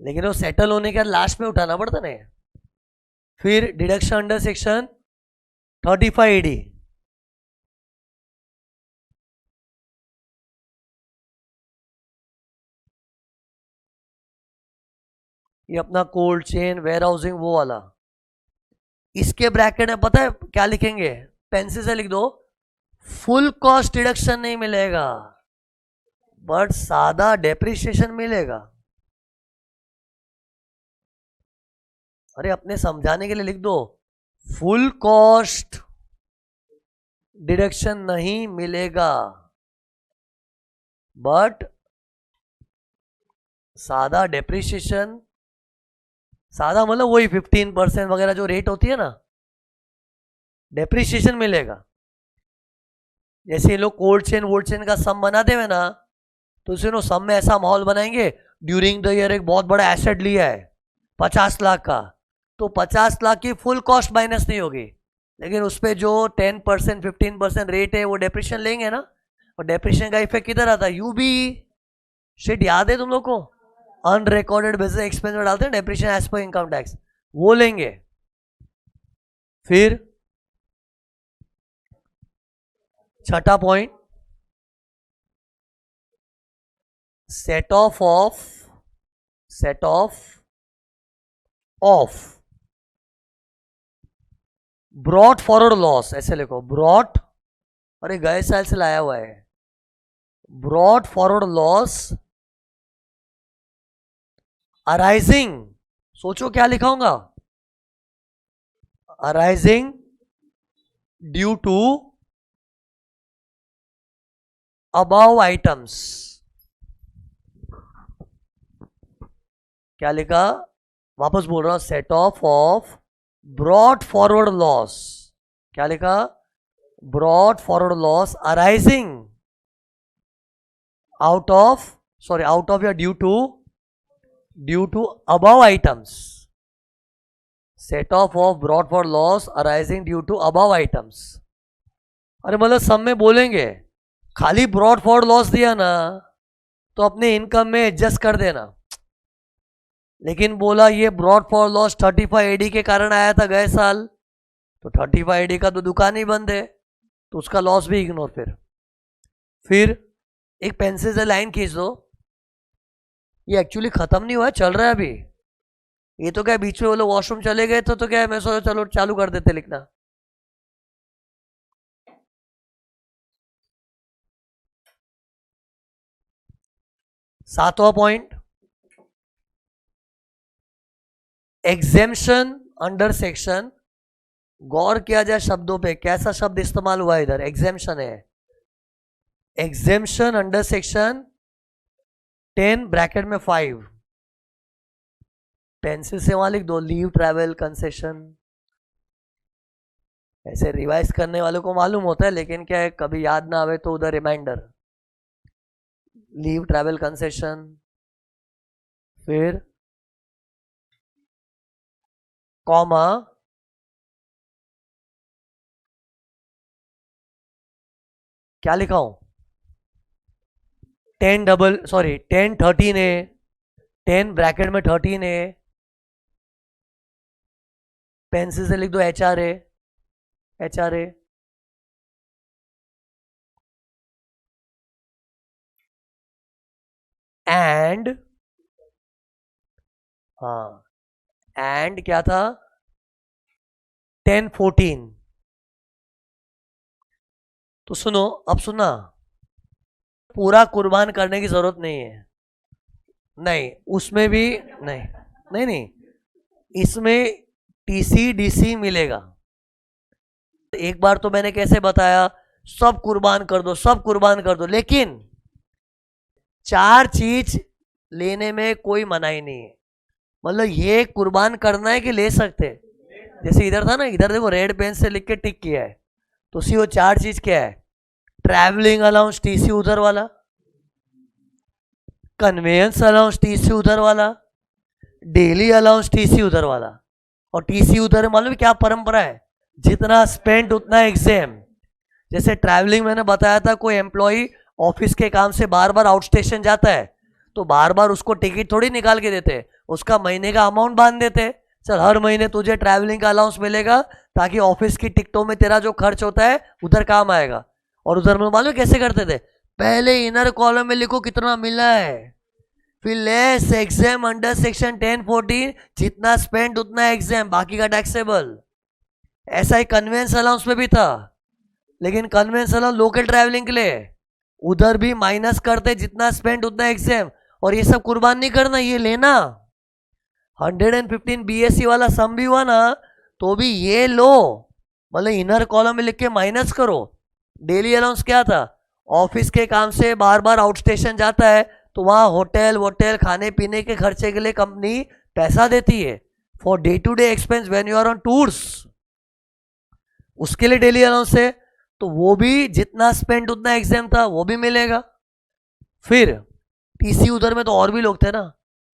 S1: लेकिन वो सेटल होने के बाद लास्ट में उठाना पड़ता ना। फिर डिडक्शन अंडर सेक्शन 35AD, ये अपना कोल्ड चेन वेयर हाउसिंग वो वाला। इसके ब्रैकेट में पता है क्या लिखेंगे? पेंसिल से लिख दो, फुल कॉस्ट डिडक्शन नहीं मिलेगा बट सादा डेप्रिसिएशन मिलेगा। अरे अपने समझाने के लिए लिख दो, फुल कॉस्ट डिडक्शन नहीं मिलेगा बट सादा डेप्रिसिएशन, सादा मतलब वही 15% वगैरह जो रेट होती है ना, डेप्रिसिएशन मिलेगा। जैसे ये लोग कोल्ड चेन वोल्ड चेन का सम बनाते हुए ना, तो उसे सम में ऐसा माहौल बनाएंगे, ड्यूरिंग द ईयर एक बहुत बड़ा एसेट लिया है 50 लाख का, तो 50 लाख की फुल कॉस्ट माइनस नहीं होगी, लेकिन उस पर जो 10% 15% रेट है वो डेप्रिशिएशन लेंगे ना। और डेप्रिशिएशन का इफेक्ट किधर आता है? यूबी शिट, याद है तुम लोग को? अनरिकॉर्डेड बिजनेस एक्सपेंस में डालते हैं डेप्रिशिएशन एज पर इनकम टैक्स, वो लेंगे। फिर छठा point, set off brought forward loss, ऐसे लिखो ब्रॉट, अरे गए साल से लाया हुआ है, ब्रॉट फॉरवर्ड लॉस अराइजिंग, सोचो क्या लिखाऊंगा, arising due to above items. क्या लिखा? वापस बोल रहा हूं, set off brought forward loss. क्या लिखा? Brought forward loss arising out of या due to above items. Set off brought for loss arising due to above items. अरे मतलब सब में बोलेंगे, खाली ब्रॉट फॉर लॉस दिया ना तो अपने इनकम में एडजस्ट कर देना, लेकिन बोला ये ब्रॉट फॉर लॉस 35AD के कारण आया था गए साल, तो 35AD का तो दुकान ही बंद है, तो उसका लॉस भी इग्नोर। फिर एक पेंसिल से लाइन खींच दो, ये एक्चुअली खत्म नहीं हुआ है, चल रहा है अभी। ये तो क्या बीच में वो लोग वॉशरूम चले गए तो क्या है, मैं सोचा चलो चालू कर देते लिखना। सातवां पॉइंट, एग्जेम्पशन अंडर सेक्शन। गौर किया जाए शब्दों पे, कैसा शब्द इस्तेमाल हुआ है इधर? एग्जेम्पशन है। एग्जेम्पशन अंडर सेक्शन 10 ब्रैकेट में 5, पेंसिल से वहां लिख दो, लीव ट्रैवल कंसेशन। ऐसे रिवाइज करने वालों को मालूम होता है, लेकिन क्या है कभी याद ना आवे तो उधर रिमाइंडर, लीव ट्रैवल कंसेशन। फिर कॉमा, क्या लिखा हूं? 10 13 है, 10 ब्रैकेट में 13 है, पेंसिल से लिख दो HRA एंड, हाँ एंड क्या था? 10 14। तो सुनो, अब सुना, पूरा कुर्बान करने की जरूरत नहीं है, नहीं, उसमें भी नहीं, नहीं नहीं, इसमें टीसी डीसी मिलेगा। एक बार तो मैंने कैसे बताया, सब कुर्बान कर दो, सब कुर्बान कर दो, लेकिन 4 चीज लेने में कोई मनाही नहीं है। मतलब ये कुर्बान करना है कि ले सकते हैं। जैसे इधर था ना, इधर देखो रेड पेन से लिख के टिक किया है, तो सी वो 4 चीज क्या है? ट्रैवलिंग अलाउंस टीसी उधर वाला, कन्वेंस अलाउंस टीसी उधर वाला, डेली अलाउंस टीसी उधर वाला। और टीसी उधर मालूम क्या परंपरा है? जितना स्पेंड उतना एग्जाम। जैसे ट्रैवलिंग मैंने बताया था, कोई एम्प्लॉय ऑफिस के काम से बार बार आउट स्टेशन जाता है, तो बार बार उसको टिकट थोड़ी निकाल के देते, उसका महीने का अमाउंट बांध देते। सर हर महीने तुझे ट्रैवलिंग का अलाउंस मिलेगा, ताकि ऑफिस की टिकटों में तेरा जो खर्च होता है उधर काम आएगा। और उधर में मालूम कैसे करते थे? पहले इनर कॉलम में लिखो कितना मिला है, फिर लेस एग्जाम अंडर सेक्शन 1014, जितना स्पेंड उतना एग्जाम, बाकी का टैक्सेबल। ऐसा ही कन्वेंस अलाउंस में भी था, लेकिन कन्वेंस अलाउंस लोकल ट्रैवलिंग के लिए, उधर भी माइनस करते, जितना स्पेंड उतना एग्जाम। और ये सब कुर्बान नहीं करना, ये लेना। 115 बीएससी वाला सम भी हुआ ना, तो भी ये लो, मतलब इनर कॉलम में लिख के माइनस करो। डेली अलाउंस क्या था? ऑफिस के काम से बार बार आउट स्टेशन जाता है, तो वहां होटल वोटल खाने पीने के खर्चे के लिए कंपनी पैसा देती है, for day to day expense when you are on tours, उसके लिए डेली अलाउंस है। तो वो भी जितना स्पेंड उतना एग्जाम था, वो भी मिलेगा। फिर टीसी उधर में तो और भी लोग थे ना,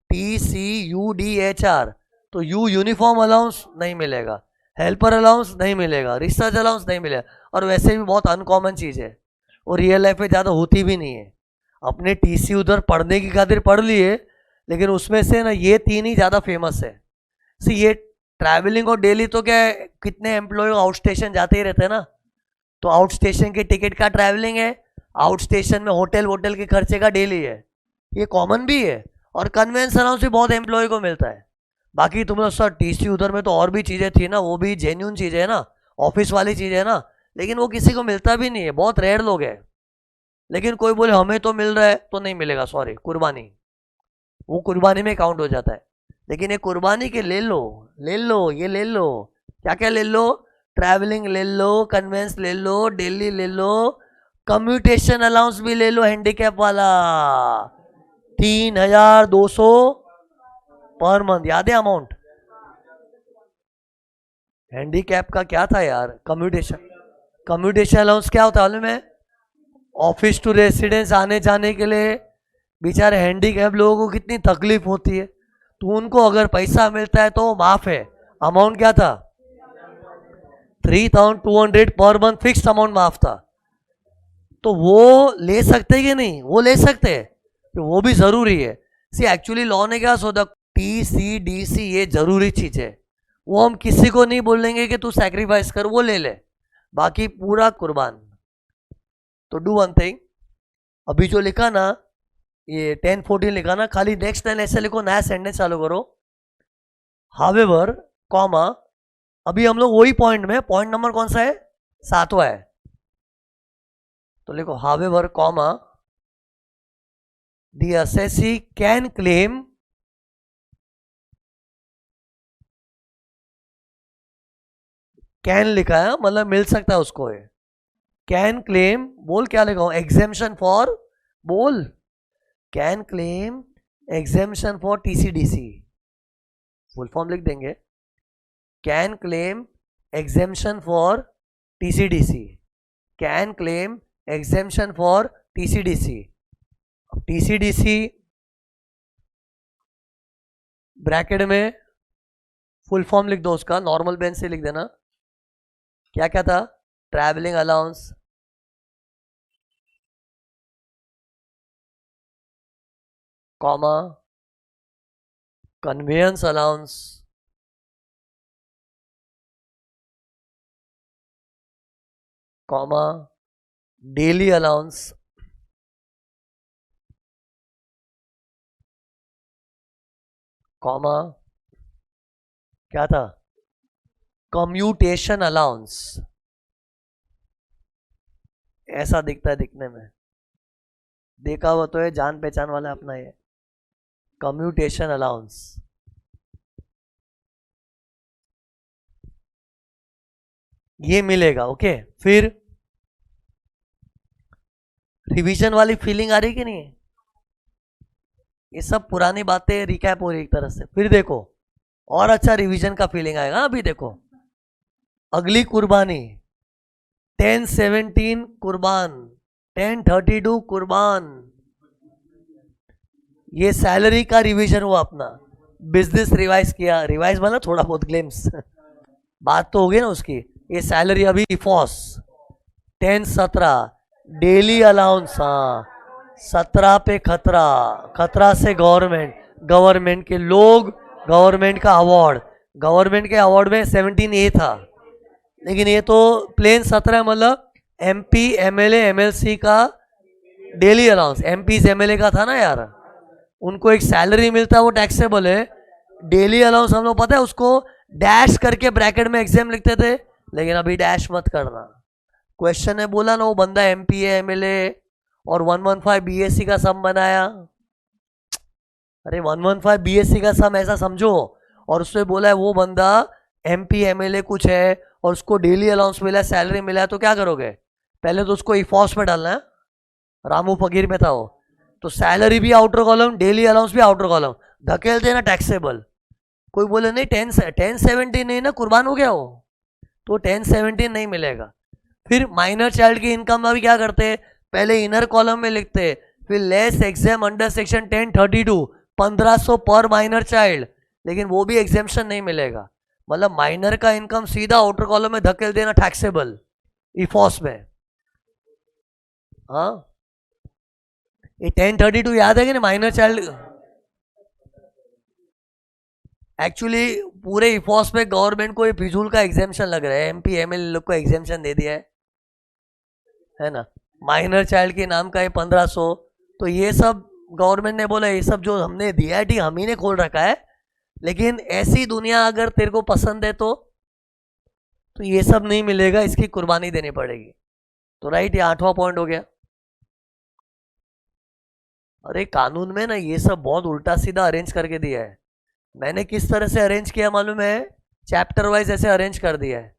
S1: TCUDHR, तो यू यूनिफॉर्म अलाउंस नहीं मिलेगा, हेल्पर अलाउंस नहीं मिलेगा, रिसर्च अलाउंस नहीं मिलेगा। और वैसे भी बहुत अनकॉमन चीज़ है, और रियल लाइफ में ज़्यादा होती भी नहीं है। अपने टीसी उधर पढ़ने की खातिर पढ़ लिए, लेकिन उसमें से ना ये 3 ही ज़्यादा फेमस है। सी ये ट्रैवलिंग और डेली तो क्या है, कितने एम्प्लॉय आउट स्टेशन जाते ही रहते हैं ना, तो आउट स्टेशन के टिकट का ट्रैवलिंग है, आउट स्टेशन में होटल वोटल के खर्चे का डेली है, ये कॉमन भी है। और कन्वेंस अलाउंस भी बहुत एम्प्लॉय को मिलता है। बाकी तुम लोग सर टीसी उधर में तो और भी चीज़ें थी ना, वो भी जेन्यून चीज़ें है ना, ऑफिस वाली चीज़ें है ना, लेकिन वो किसी को मिलता भी नहीं है, बहुत रेयर लोग हैं। लेकिन कोई बोले हमें तो मिल रहा है, तो नहीं मिलेगा, सॉरी, कुर्बानी, वो कुर्बानी में काउंट हो जाता है। लेकिन ये कुर्बानी के ले लो, ले लो, ये ले लो, क्या क्या ले लो? ट्रैवलिंग ले लो, कन्वेंस ले लो, डेली ले लो, कम्यूटेशन अलाउंस भी ले लो, हैंडीकैप वाला 3200 पर मंथ, याद है अमाउंट? हैंडीकैप का क्या था यार? कम्यूटेशन, कम्यूटेशन अलाउंस क्या होता है मालूम है? ऑफिस टू रेसिडेंस आने जाने के लिए बेचारे हैंडीकैप लोगों को कितनी तकलीफ होती है, तो उनको अगर पैसा मिलता है तो माफ है। अमाउंट क्या था? 3200 पर मंथ, फिक्स अमाउंट माफ था। तो वो ले सकते कि नहीं? वो ले सकते हैं, तो वो भी जरूरी है। सी एक्चुअली लॉ ने क्या सोचा, TCDC ये जरूरी चीज है, वो हम किसी को नहीं बोलेंगे कि तू सैक्रिफाइस कर, वो ले ले, बाकी पूरा कुर्बान। तो डू वन थिंग, अभी जो लिखा ना, ये 1014 लिखा ना, खाली नेक्स्ट लाइन ऐसे लिखो, नया सेंटेंस चालू करो, हावेवर, कॉमा, अभी हम लोग वही पॉइंट में, पॉइंट नंबर कौन सा है? 7वां है, तो लिखो however, comma, the assessee can claim, can लिखा है मतलब मिल सकता है उसको, है कैन क्लेम, बोल क्या लिखा हूं? एग्जेम्पशन फॉर, बोल, can claim exemption for TCDC, full form लिख देंगे, can claim exemption for TCDC, can claim exemption for TCDC। TCDC bracket में फुल फॉर्म लिख दो उसका, नॉर्मल पेन से लिख देना, क्या क्या था? Travelling allowance, comma, conveyance allowance, comma, daily allowance, comma, क्या था? Commutation allowance. ऐसा दिखता है दिखने में, देखा हुआ तो है, जान पहचान वाला अपना ये। कम्यूटेशन अलाउंस, ये मिलेगा। ओके, फिर रिवीजन वाली फीलिंग आ रही कि नहीं? ये सब पुरानी बातें रिकैप हो रही एक तरह से। फिर देखो और अच्छा रिवीजन का फीलिंग आएगा। अभी देखो अगली कुर्बानी 1017 कुर्बान, 1032 कुर्बान, ये सैलरी का रिवीजन हुआ अपना। बिजनेस रिवाइज किया, रिवाइज मतलब थोड़ा बहुत ग्लिम्स बात तो हो गई ना उसकी। ये सैलरी अभी इफॉस 1017 डेली अलाउंस, हाँ 17 पे खतरा, खतरा से गवर्नमेंट, गवर्नमेंट के लोग, गवर्नमेंट का अवार्ड, गवर्नमेंट के अवार्ड में 17A था, लेकिन ये तो प्लेन 17 मतलब MP MLA MLC का डेली अलाउंस। MP MLA का था ना यार, उनको एक सैलरी मिलता है वो टैक्सेबल है। डेली अलाउंस हम लोग पता है उसको डैश करके ब्रैकेट में एग्जाम लिखते थे, लेकिन अभी डैश मत करना। क्वेश्चन ने बोला ना वो बंदा MP है MLA और 115 BSc का सम बनाया। अरे 115 BSc का सम ऐसा समझो, और उसने बोला है वो बंदा MP MLA कुछ है और उसको डेली अलाउंस मिला है, सैलरी मिला है, तो क्या करोगे? पहले तो उसको इफॉस में डालना है, रामू फकीर में था वो, तो सैलरी भी आउटर कॉलम, डेली अलाउंस भी आउटर कॉलम, धकेल देना टैक्सेबल। कोई बोले नहीं 1017 नहीं ना, कुर्बान हो गया वो, तो 1017 नहीं मिलेगा। फिर माइनर चाइल्ड की इनकम में भी क्या करते, पहले इनर कॉलम में लिखते, फिर लेस एग्जाम अंडर सेक्शन 1032 1500 पर माइनर चाइल्ड, लेकिन वो भी एग्जाम्शन नहीं मिलेगा। मतलब माइनर का इनकम सीधा आउटर कॉलम में धकेल देना टैक्सेबल इफॉस में। हाँ ये 1032 याद है कि नहीं? माइनर चाइल्ड एक्चुअली पूरे इफॉस में गवर्नमेंट को ये फिजूल का एग्जाम्शन लग रहा है, MP MLA लोग को एग्जाम्शन दे दिया है ना। माइनर चाइल्ड के नाम का ये 1500, तो ये सब गवर्नमेंट ने बोला ये सब जो हमने दिया है ठीक हम ही ने खोल रखा है, लेकिन ऐसी दुनिया अगर तेरे को पसंद है तो ये सब नहीं मिलेगा, इसकी कुर्बानी देनी पड़ेगी। तो राइट, ये 8वां पॉइंट हो गया। अरे कानून में ना ये सब बहुत उल्टा सीधा अरेंज करके दिया है। मैंने किस तरह से अरेंज किया मालूम है? चैप्टर वाइज ऐसे अरेंज कर दिया है।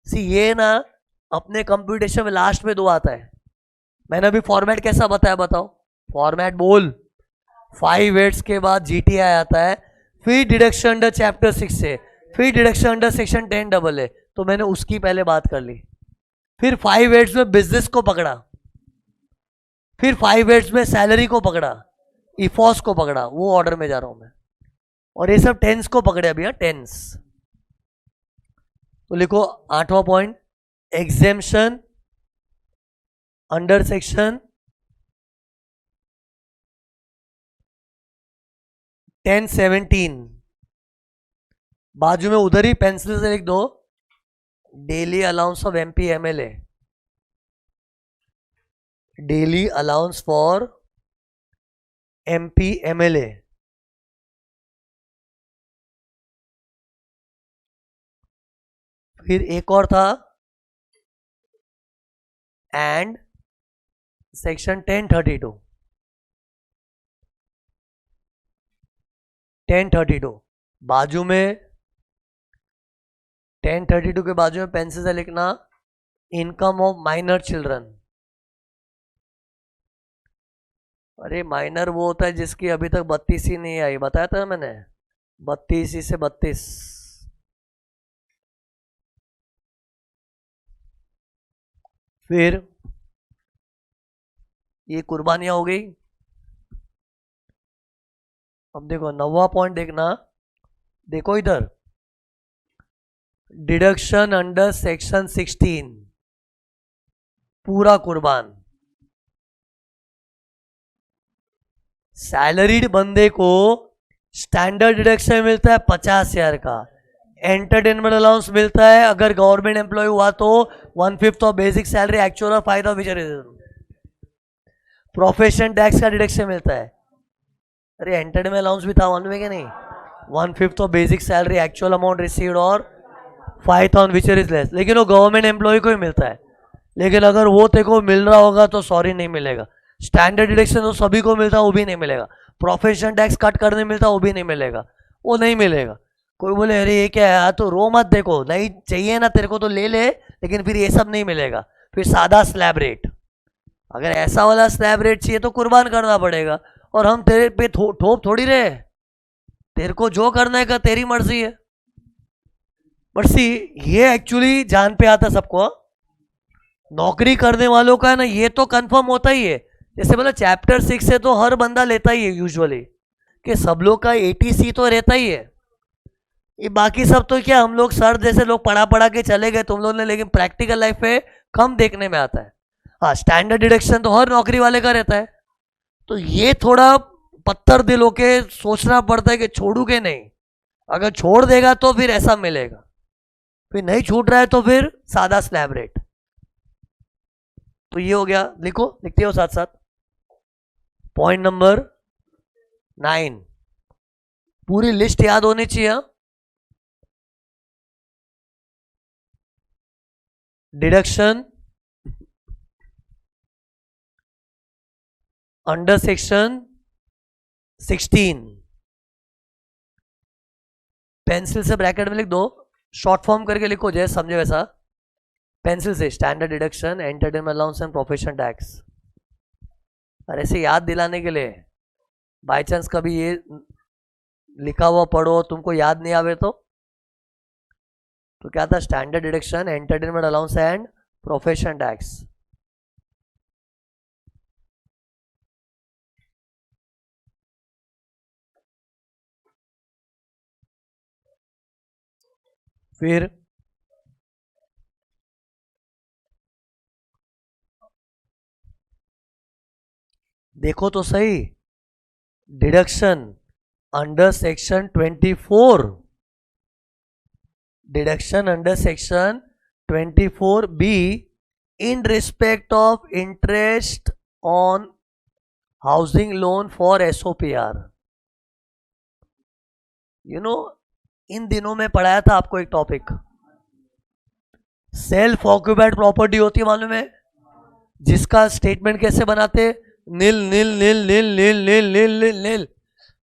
S1: सी ये ना अपने कंप्यूटेशन में लास्ट में 2 आता है। मैंने अभी फॉर्मेट कैसा बताया बताओ? फॉर्मेट बोल, 5 वर्ड्स के बाद GTI आता है, फिर डिडक्शन अंडर चैप्टर 6 से, फिर डिडक्शन अंडर सेक्शन 10AA, तो मैंने उसकी पहले बात कर ली। फिर 5 वर्ड्स में बिजनेस को पकड़ा, फिर 5 वर्ड्स में सैलरी को पकड़ा, इफॉस को पकड़ा, वो ऑर्डर में जा रहा हूं मैं, और ये सब टेंस को पकड़े अभी। हाँ टेंस, तो लिखो 8वां पॉइंट, एग्जेम्पशन अंडर सेक्शन 1017, बाजू में उधर ही पेंसिल से लिख दो daily allowance of MP MLA, daily allowance for MP MLA। फिर एक और था एंड सेक्शन 1032 बाजू में 1032 के बाजू में पेंसिल से लिखना इनकम ऑफ माइनर चिल्ड्रन। अरे माइनर वो होता है जिसकी अभी तक 32 नहीं आई, बताया था मैंने, 32 से 32। फिर ये कुर्बानियां हो गई। अब देखो 9वां पॉइंट देखना, देखो इधर डिडक्शन अंडर सेक्शन 16, पूरा कुर्बान। सैलरीड बंदे को स्टैंडर्ड डिडक्शन मिलता है 50,000 का, एंटरटेनमेंट अलाउंस मिलता है अगर गवर्नमेंट एम्प्लॉय हुआ तो 1/5 ऑफ बेसिक सैलरी एक्चुअल और फायदा विचर, प्रोफेशन टैक्स का डिडक्शन मिलता है। अरे एंटरटेनमेंट अलाउंस भी था वन में क्या नहीं, 1/5 of basic salary actual amount received और 5,000 विच इज लेस, लेकिन वो गवर्नमेंट एम्प्लॉय को ही मिलता है। लेकिन अगर वो तेरे को मिल रहा होगा तो सॉरी नहीं मिलेगा। स्टैंडर्ड डिडक्शन तो सभी को मिलता है, वो भी नहीं मिलेगा। प्रोफेशन टैक्स कट करने मिलता वो भी नहीं मिलेगा, वो नहीं मिलेगा। कोई बोले अरे ये क्या है, तो रो मत, देखो नहीं चाहिए ना तेरे को तो ले ले, लेकिन फिर ये सब नहीं मिलेगा, फिर सादा स्लैब रेट। अगर ऐसा वाला स्लैब रेट चाहिए तो कुर्बान करना पड़ेगा, और हम तेरे पे ठोप थोड़ी रहे, तेरे को जो करना है का तेरी मर्जी है। बट सी ये एक्चुअली जान पे आता सबको, नौकरी करने वालों का है ना, ये तो कंफर्म होता ही है। जैसे बोला चैप्टर 6 से तो हर बंदा लेता ही है यूजुअली, कि सब लोग का एटीसी तो रहता ही है। ये बाकी सब तो क्या हम लोग सर जैसे लोग पढ़ा पढ़ा के चले गए तुम लोग ने, लेकिन प्रैक्टिकल लाइफ में कम देखने में आता है। हाँ स्टैंडर्ड डिडक्शन तो हर नौकरी वाले का रहता है। तो ये थोड़ा पत्थर दिल होके सोचना पड़ता है कि छोड़ू के नहीं, अगर छोड़ देगा तो फिर ऐसा मिलेगा, फिर नहीं छूट रहा है तो फिर सादा स्लैब रेट। तो ये हो गया, लिखो, लिखते हो साथ साथ। पॉइंट नंबर 9, पूरी लिस्ट याद होनी चाहिए। डिडक्शन अंडर सेक्शन 16, पेंसिल से ब्रैकेट में लिख दो, शॉर्ट फॉर्म करके लिखो जैसे समझे वैसा, पेंसिल से standard deduction, entertainment allowance and profession tax. और ऐसे याद दिलाने के लिए, बाय चांस कभी ये लिखा हुआ पढ़ो तुमको याद नहीं आवे तो क्या था, standard deduction, entertainment allowance and profession tax. फिर देखो तो सही, deduction under section 24, deduction under section 24B in respect of interest on housing loan for SOPR। You know इन दिनों में पढ़ाया था आपको एक टॉपिक, सेल्फ ऑक्यूपाइड प्रॉपर्टी होती है मालूम है, जिसका स्टेटमेंट कैसे बनाते, नील नील नील नील नील नील नील नील नील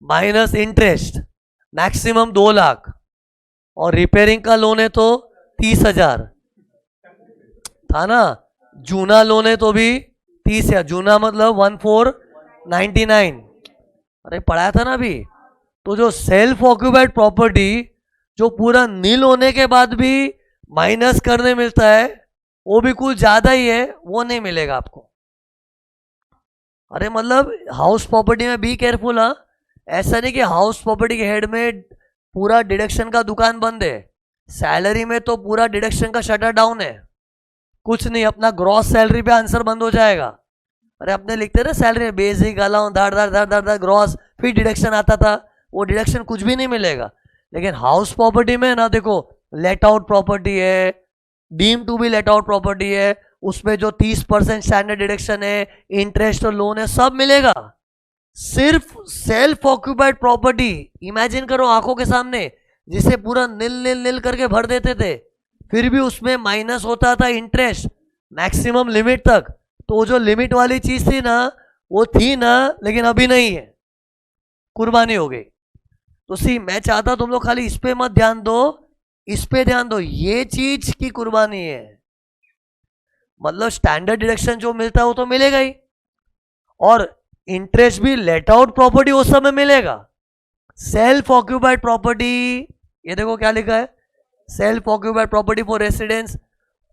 S1: माइनस इंटरेस्ट, मैक्सिमम 2 लाख, और रिपेयरिंग का लोन है तो 30,000 था ना, जूना लोन है तो भी 30,000, जूना मतलब 1499। अरे पढ़ाया था ना अभी। तो जो सेल्फ ऑक्यूपाइड प्रॉपर्टी जो पूरा नील होने के बाद भी माइनस करने मिलता है, वो भी कुछ ज्यादा ही है, वो नहीं मिलेगा आपको। अरे मतलब हाउस प्रॉपर्टी में बी केयरफुल। हाँ ऐसा नहीं कि हाउस प्रॉपर्टी के हेड में पूरा डिडक्शन का दुकान बंद है, सैलरी में तो पूरा डिडक्शन का शटर डाउन है, कुछ नहीं, अपना ग्रॉस सैलरी पे आंसर बंद हो जाएगा। अरे अपने लिखते ना सैलरी में बेसिक अलाउंस धाड़ धाड़ धाड़ धाड़ धाड़ ग्रॉस, फिर डिडक्शन आता था, वो डिडक्शन कुछ भी नहीं मिलेगा। लेकिन हाउस प्रॉपर्टी में ना देखो, लेट आउट प्रॉपर्टी है, deem to be let out property है, उसमें जो 30% स्टैंडर्ड डिडक्शन है, इंटरेस्ट और लोन है, सब मिलेगा। सिर्फ सेल्फ ऑक्यूपाइड प्रॉपर्टी इमेजिन करो आंखों के सामने, जिसे पूरा नील नील नील करके भर देते थे, फिर भी उसमें माइनस होता था इंटरेस्ट मैक्सिमम लिमिट तक। तो वो जो लिमिट वाली चीज थी ना, वो थी ना, लेकिन अभी नहीं है, कुर्बानी हो गई। तो सी मैं चाहता तुम लोग खाली इस पे मत ध्यान दो, इस पे ध्यान दो, ये चीज की कुर्बानी है। मतलब स्टैंडर्ड डिडक्शन जो मिलता है वो तो मिलेगा ही, और इंटरेस्ट भी लेट आउट प्रॉपर्टी उस समय मिलेगा। सेल्फ ऑक्यूपाइड प्रॉपर्टी, ये देखो क्या लिखा है, self occupied property for residence,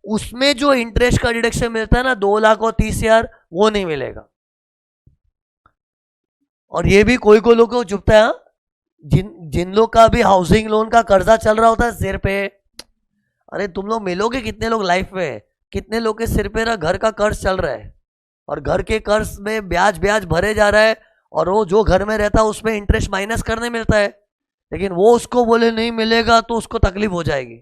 S1: उसमें जो इंटरेस्ट का डिडक्शन मिलता है ना 2 लाख और 30,000, वो नहीं मिलेगा। और ये भी कोई कोई लोग को चुपता है, जिन लोग का भी हाउसिंग लोन का कर्जा चल रहा होता है सिर पे। अरे तुम लोग मिलोगे कितने लोग लाइफ में, कितने लोग के सिर पे ना घर का कर्ज चल रहा है, और घर के कर्ज में ब्याज ब्याज भरे जा रहा है, और वो जो घर में रहता है उसमें इंटरेस्ट माइनस करने मिलता है, लेकिन वो उसको बोले नहीं मिलेगा तो उसको तकलीफ हो जाएगी।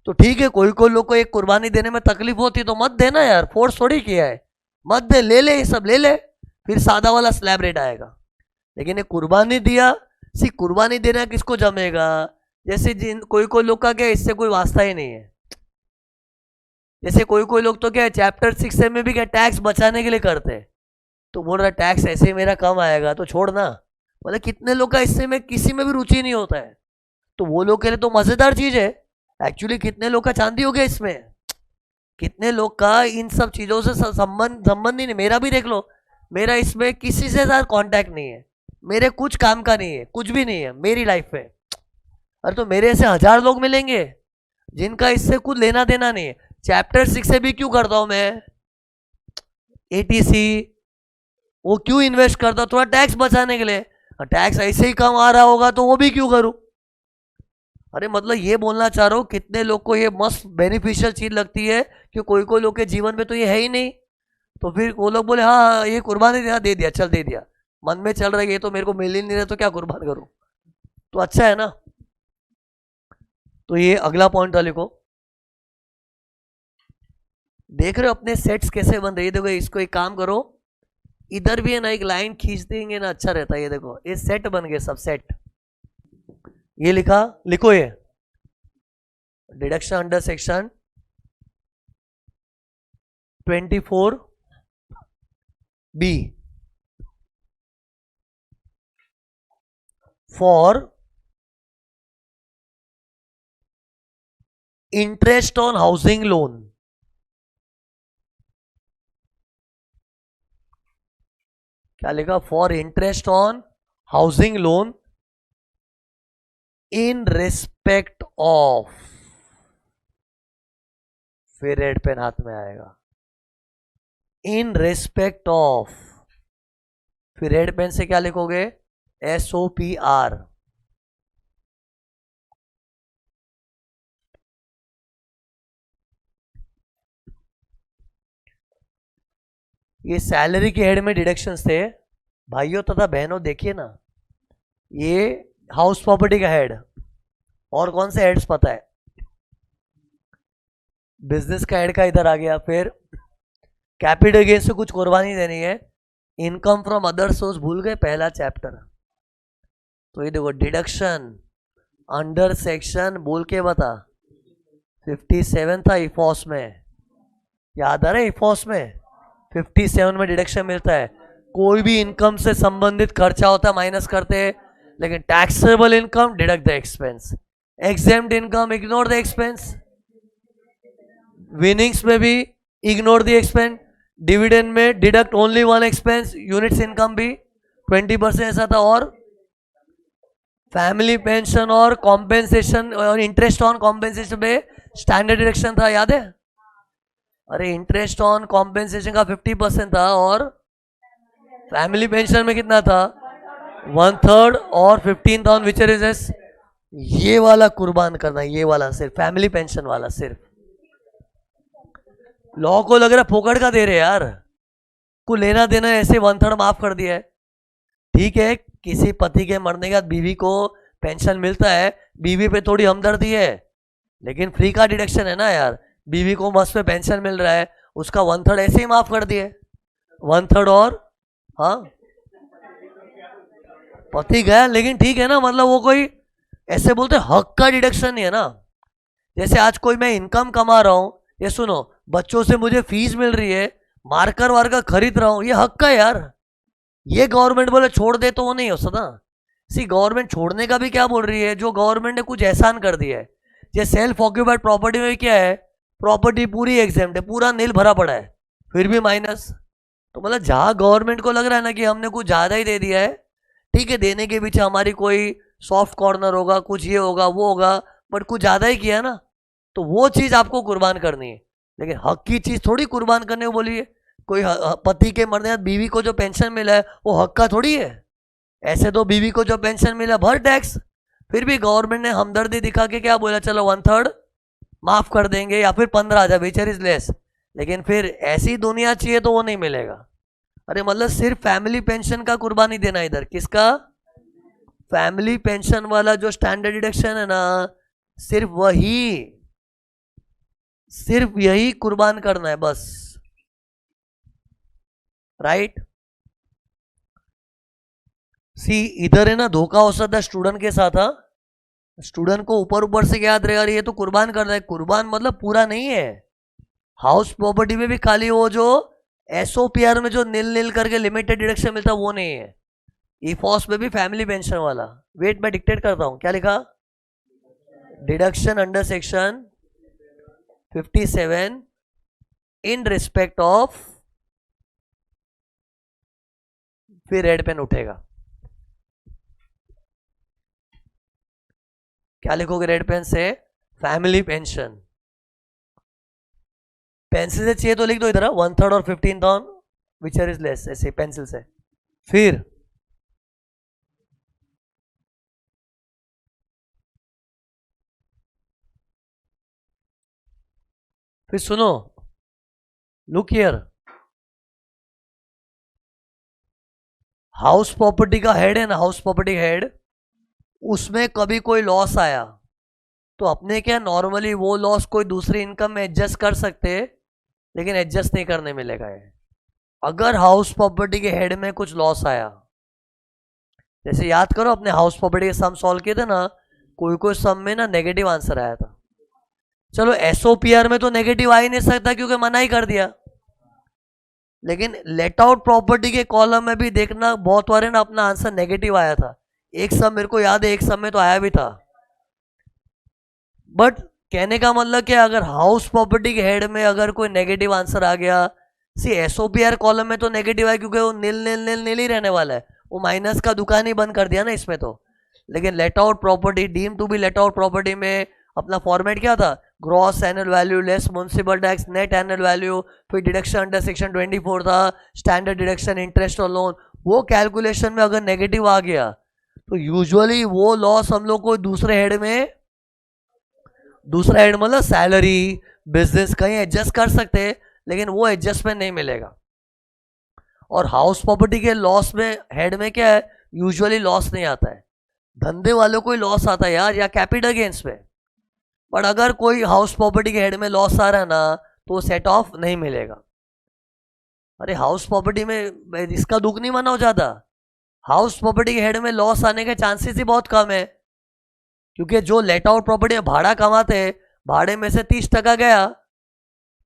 S1: तो ठीक है, कोई कोई लोग को एक कुर्बानी देने में तकलीफ होती तो मत देना यार, फोर्स थोड़ी किया है, मत दे, ले ले, ये सब ले ले, फिर सादा वाला स्लैब रेट आएगा। लेकिन ये कुर्बानी दिया, सी कुर्बानी देना किसको जमेगा, जैसे जिन कोई कोई लोग का क्या इससे कोई वास्ता ही नहीं है। जैसे कोई कोई लोग तो क्या है चैप्टर 6 में भी क्या टैक्स बचाने के लिए करते हैं, तो बोल रहा टैक्स ऐसे ही मेरा कम आएगा तो छोड़ ना, मतलब कितने लोग का इससे में किसी में भी रुचि नहीं होता है, तो वो लोग के लिए तो मजेदार चीज है। एक्चुअली कितने लोग का चांदी हो गया इसमें, कितने लोग का इन सब चीजों से संबंध ही नहीं। मेरा भी देख लो, मेरा इसमें किसी से ज्यादा कांटेक्ट नहीं है, मेरे कुछ काम का नहीं है, कुछ भी नहीं है मेरी लाइफ में। अरे तो मेरे ऐसे 1000 लोग मिलेंगे जिनका इससे कुछ लेना देना नहीं है। चैप्टर 6 से भी क्यों करता हूं मैं एटीसी, वो क्यों इन्वेस्ट करता, थोड़ा टैक्स बचाने के लिए। टैक्स ऐसे ही कम आ रहा होगा तो वो भी क्यों करूं। अरे मतलब ये बोलना चाह रहा हूं, कितने लोग को ये मस्त बेनिफिशियल चीज लगती है कि कोई कोई लोग के जीवन में तो ये है ही नहीं, तो फिर वो लोग बोले हाँ हाँ, ये कुर्बानी देना, दे दिया, चल दे दिया। मन में चल रहा है ये तो मेरे को मिल ही नहीं रहा तो क्या कुर्बान करूं, तो अच्छा है ना। तो ये अगला पॉइंट था, लिखो। देख रहे हो अपने सेट्स कैसे बन रहे हैं। देखो इसको एक काम करो, इधर भी है ना एक लाइन खींच देंगे ना, अच्छा रहता है। ये देखो ये सेट बन गए सब सेट। ये लिखा, लिखो ये deduction under section 24B for interest on housing loan. क्या लिखा, for interest on housing loan in respect of, फिर रेड पेन हाथ में आएगा, इन रिस्पेक्ट ऑफ, फिर रेड पेन से क्या लिखोगे, SOPR। ये सैलरी के हेड में डिडक्शंस थे भाइयों तथा बहनों, देखिए ना, ये हाउस प्रॉपर्टी का हेड, और कौन से हेड्स पता है, बिजनेस का हेड का इधर आ गया। फिर कैपिटल गेन से कुछ कुर्बानी देनी है, इनकम फ्रॉम अदर सोर्स भूल गए पहला चैप्टर। तो ये देखो डिडक्शन अंडर सेक्शन बोल के बता, 57 था इफॉस में, याद आ रहा है इफॉस में 57 में डिडक्शन मिलता है। कोई भी इनकम से संबंधित खर्चा होता है माइनस करते हैं, लेकिन taxable income deduct the expense, exempt income ignore the expense, winnings में भी इग्नोर द एक्सपेंस, डिविडेंड में deduct only one expense, units income भी 20% ऐसा था, और फैमिली पेंशन और कॉम्पेंसेशन और इंटरेस्ट ऑन कॉम्पेंसेशन में स्टैंडर्ड डिडक्शन था, याद है। अरे इंटरेस्ट ऑन कॉम्पेंसेशन का 50% था, और फैमिली पेंशन में कितना था 1/3, और 15 ऑन विच इज ये वाला कुर्बान करना, ये वाला सिर्फ फैमिली पेंशन वाला सिर्फ। लॉ को लग रहा फोकट का दे रहे यार, को लेना देना ऐसे 1/3 माफ कर दिया है। ठीक है, किसी पति के मरने के बाद बीवी को पेंशन मिलता है, बीवी पे थोड़ी हमदर्दी है, लेकिन फ्री का डिडक्शन है ना यार। बीवी को मस्त पे पेंशन मिल रहा है, उसका 1/3 ऐसे ही माफ कर दिए, 1/3 और हाँ पति गया, लेकिन ठीक है ना, मतलब वो कोई ऐसे बोलते हक का डिडक्शन नहीं है ना। जैसे आज कोई मैं इनकम कमा रहा हूं, ये सुनो बच्चों से मुझे फीस मिल रही है, मार्कर वार्कर खरीद रहा हूं, ये हक का यार। ये गवर्नमेंट बोले छोड़ दे तो वो नहीं हो सकता। सी गवर्नमेंट छोड़ने का भी क्या बोल रही है, जो गवर्नमेंट ने कुछ एहसान कर दिया है। ये सेल्फ ऑक्यूपाइड प्रॉपर्टी में क्या है, प्रॉपर्टी पूरी एग्जेम्प्ट है, पूरा नील भरा पड़ा है, फिर भी माइनस। तो मतलब जहां गवर्नमेंट को लग रहा है ना कि हमने कुछ ज्यादा ही दे दिया है, ठीक है, देने के पीछे हमारी कोई सॉफ्ट कॉर्नर होगा, कुछ ये होगा वो होगा, बट कुछ ज्यादा ही किया ना, तो वो चीज आपको कुर्बान करनी है। लेकिन हक की चीज थोड़ी कुर्बान करने को बोलिए। कोई पति के मरने बाद बीवी को जो पेंशन मिला है वो हक का थोड़ी है। ऐसे तो बीवी को जो पेंशन मिला भर टैक्स, फिर भी गवर्नमेंट ने हमदर्दी दिखा के क्या बोला, चलो 1/3 माफ कर देंगे, या फिर 15,000 विचर इज लेस। लेकिन फिर ऐसी दुनिया चाहिए तो वो नहीं मिलेगा। अरे मतलब सिर्फ फैमिली पेंशन का कुर्बानी देना, इधर किसका, फैमिली पेंशन वाला जो स्टैंडर्ड डिडक्शन है ना, सिर्फ यही कुर्बान करना है बस, राइट। सी इधर है ना धोखा हो सकता है स्टूडेंट के साथ। हाँ, स्टूडेंट को ऊपर ऊपर से याद रहेगा ये तो कुर्बान करना है, कुर्बान मतलब पूरा नहीं है। हाउस प्रॉपर्टी में भी खाली वो जो SOPR में जो नील नील करके लिमिटेड डिडक्शन मिलता है वो नहीं है, ईफॉस में भी फैमिली पेंशन वाला, वेट मैं डिक्टेट करता हूं, क्या लिखा, deduction under section 57 in respect of, फिर रेड पेन उठेगा, क्या लिखोगे रेड पेन से, फैमिली पेंशन, पेंसिल से चाहिए तो लिख दो इधर 1/3 और 15th ऑन विचर इज लेस, ऐसे पेंसिल से। फिर सुनो, लुक हियर, हाउस प्रॉपर्टी का हेड है ना, हाउस प्रॉपर्टी हेड, उसमें कभी कोई लॉस आया तो अपने क्या नॉर्मली वो लॉस कोई दूसरी इनकम में एडजस्ट कर सकते, लेकिन एडजस्ट नहीं करने मिलेगा ये। अगर हाउस प्रॉपर्टी के हेड में कुछ लॉस आया, जैसे याद करो अपने हाउस प्रॉपर्टी के सम सॉल्व किए थे ना, कोई कोई सम में ना नेगेटिव आंसर आया था, चलो एसओपीआर में तो नेगेटिव आ ही नहीं सकता क्योंकि मना ही कर दिया, लेकिन लेट आउट प्रॉपर्टी के कॉलम में भी देखना बहुत बार है ना अपना आंसर नेगेटिव आया था, एक सम मेरे को याद है, एक सम में तो आया भी था। बट कहने का मतलब क्या, अगर हाउस प्रॉपर्टी के हेड में अगर कोई नेगेटिव आंसर आ गया, सी एसओपीआर कॉलम में तो नेगेटिव है क्योंकि वो नील नील नील नील ही रहने वाला है, वो माइनस का दुकान ही बंद कर दिया ना इसमें तो। लेकिन let out property, deem to be let out property में अपना फॉर्मेट क्या था, gross annual value less municipal tax net annual value, फिर डिडक्शन अंडर सेक्शन 24 था, स्टैंडर्ड डिडक्शन इंटरेस्ट और लोन, वो कैलकुलेशन में अगर नेगेटिव आ गया तो यूजुअली वो लॉस हम लोग को दूसरे हेड में, दूसरा हेड मतलब सैलरी बिजनेस कहीं एडजस्ट कर सकते हैं, लेकिन वो एडजस्टमेंट नहीं मिलेगा। और हाउस प्रॉपर्टी के लॉस में हेड में क्या है, यूजुअली लॉस नहीं आता है, धंधे वालों को ही लॉस आता है यार, या कैपिटल गेन्स में। बट अगर कोई हाउस प्रॉपर्टी के हेड में लॉस आ रहा है ना तो सेट ऑफ नहीं मिलेगा। अरे हाउस प्रॉपर्टी में इसका दुख नहीं माना हो जाता, हाउस प्रॉपर्टी के हेड में लॉस आने के चांसेस ही बहुत कम है, क्योंकि जो लेट आउट प्रॉपर्टी में भाड़ा कमाते हैं, भाड़े में से 30% गया,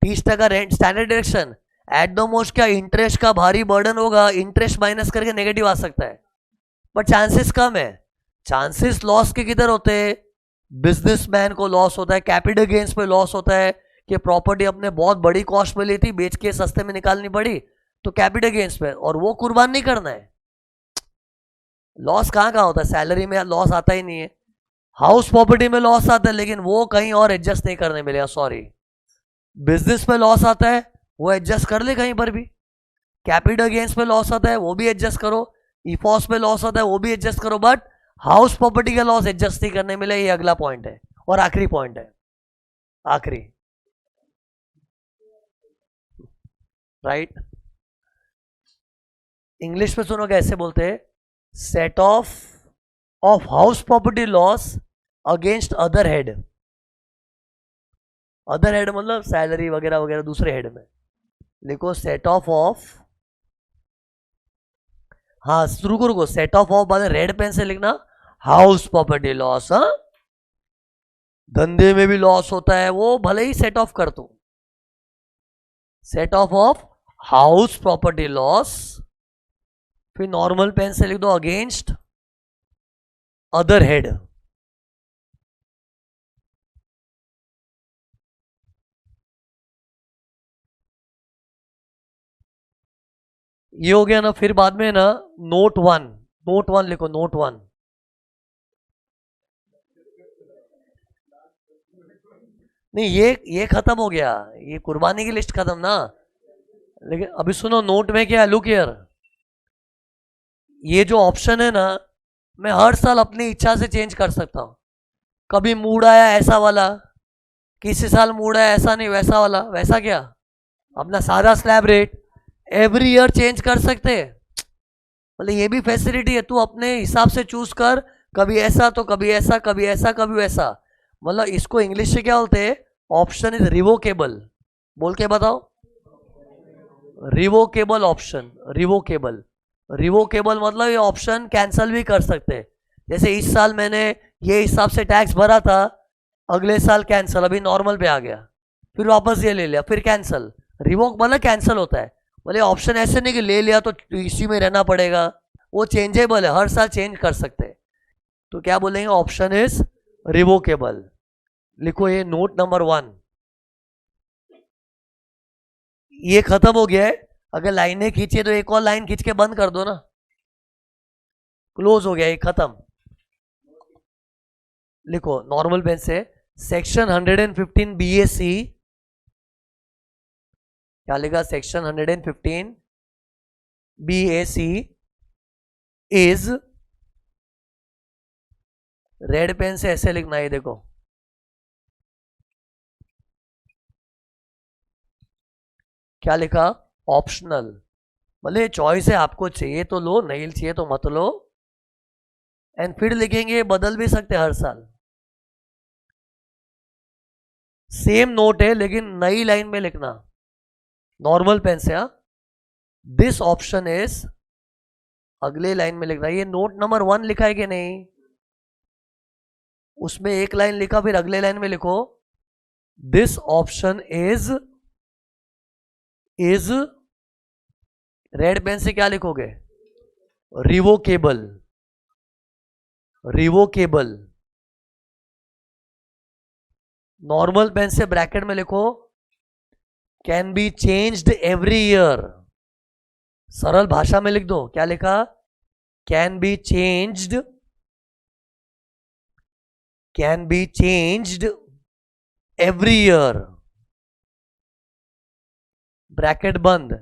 S1: 30% rent standard direction, at the most क्या इंटरेस्ट का भारी बर्डन होगा, इंटरेस्ट माइनस करके नेगेटिव आ सकता है, बट चांसेस कम है। चांसेस लॉस के किधर होते हैं, बिजनेसमैन को लॉस होता है, कैपिटल गेन्स पे लॉस होता है कि प्रॉपर्टी अपने बहुत बड़ी कॉस्ट में ली थी, बेच के सस्ते में निकालनी पड़ी, तो कैपिटल गेन्स पे, और वो कुर्बान नहीं करना है। लॉस कहाँ कहाँ होता है, सैलरी में लॉस आता ही नहीं है, हाउस प्रॉपर्टी में लॉस आता है लेकिन वो कहीं और एडजस्ट नहीं करने मिलेगा, सॉरी। बिजनेस में लॉस आता है वो एडजस्ट कर ले कहीं पर भी, कैपिटल गेन्स पे लॉस आता है वो भी एडजस्ट करो, ईफॉस पे लॉस आता है वो भी एडजस्ट करो, बट हाउस प्रॉपर्टी का लॉस एडजस्ट नहीं करने मिले, ये अगला पॉइंट है और आखिरी पॉइंट है, आखिरी, राइट। इंग्लिश में सुनो कैसे बोलते हैं, set of house property loss against other head, other head मतलब सैलरी वगैरह वगैरह दूसरे हेड में, लिखो सेट ऑफ, हाँ रुको सेट ऑफ बाद रेड पेन से लिखना, हाउस प्रॉपर्टी लॉस, हाँ धंधे में भी लॉस होता है वो भले ही सेट ऑफ कर दो, set of house property loss, फिर नॉर्मल पेन से लिख दो अगेंस्ट अदर हेड, ये हो गया ना। फिर बाद में ना नोट वन लिखो, नोट वन, नहीं ये खत्म हो गया, ये कुर्बानी की लिस्ट खत्म ना, लेकिन अभी सुनो नोट में क्या है, लुक हियर, ये जो ऑप्शन है ना मैं हर साल अपनी इच्छा से चेंज कर सकता हूं, कभी मूड आया ऐसा वाला, किसी साल मूड आया ऐसा नहीं वैसा वाला, वैसा क्या अपना सादा slab rate every year change कर सकते हैं, मतलब ये भी फैसिलिटी है, तू अपने हिसाब से चूज कर, कभी ऐसा तो कभी ऐसा, कभी ऐसा कभी वैसा, मतलब इसको इंग्लिश से क्या बोलते हैं, ऑप्शन इज रिवोकेबल, बोल के बताओ, रिवोकेबल ऑप्शन, रिवोकेबल, रिवोकेबल मतलब ये ऑप्शन कैंसिल भी कर सकते हैं, जैसे इस साल मैंने ये हिसाब से टैक्स भरा था, अगले साल कैंसिल, अभी नॉर्मल पे आ गया, फिर वापस ये ले लिया, फिर कैंसिल, रिवोक मतलब कैंसिल होता है, बोले ऑप्शन ऐसे नहीं कि ले लिया तो इसी में रहना पड़ेगा, वो चेंजेबल है, हर साल चेंज कर सकते हैं। तो क्या बोलेंगे, ऑप्शन इज रिवोकेबल। लिखो ये नोट नंबर 1। ये खत्म हो गया है। अगर लाइनें खींचे तो एक और लाइन खींच के बंद कर दो ना, क्लोज हो गया, ये खत्म। लिखो नॉर्मल पेन से, सेक्शन 115 BAC, क्या लिखा, section 115 BAC is, red pen से ऐसे लिखना है, देखो क्या लिखा, ऑप्शनल। भले चॉइस है, आपको चाहिए तो लो, नहीं चाहिए तो मत लो। एंड फिर लिखेंगे, बदल भी सकते हर साल। सेम नोट है लेकिन नई लाइन में लिखना, नॉर्मल पेन से। दिस ऑप्शन इज, अगले लाइन में लिखना। ये नोट नंबर 1 लिखा है कि नहीं, उसमें एक लाइन लिखा, फिर अगले लाइन में लिखो this option is red pen से क्या लिखोगे, रिवोकेबल। रिवोकेबल। नॉर्मल पेन से ब्रैकेट में लिखो can be changed every year. सरल भाषा में लिख दो, क्या लिखा, can be changed, can be changed every year, bracket बंद।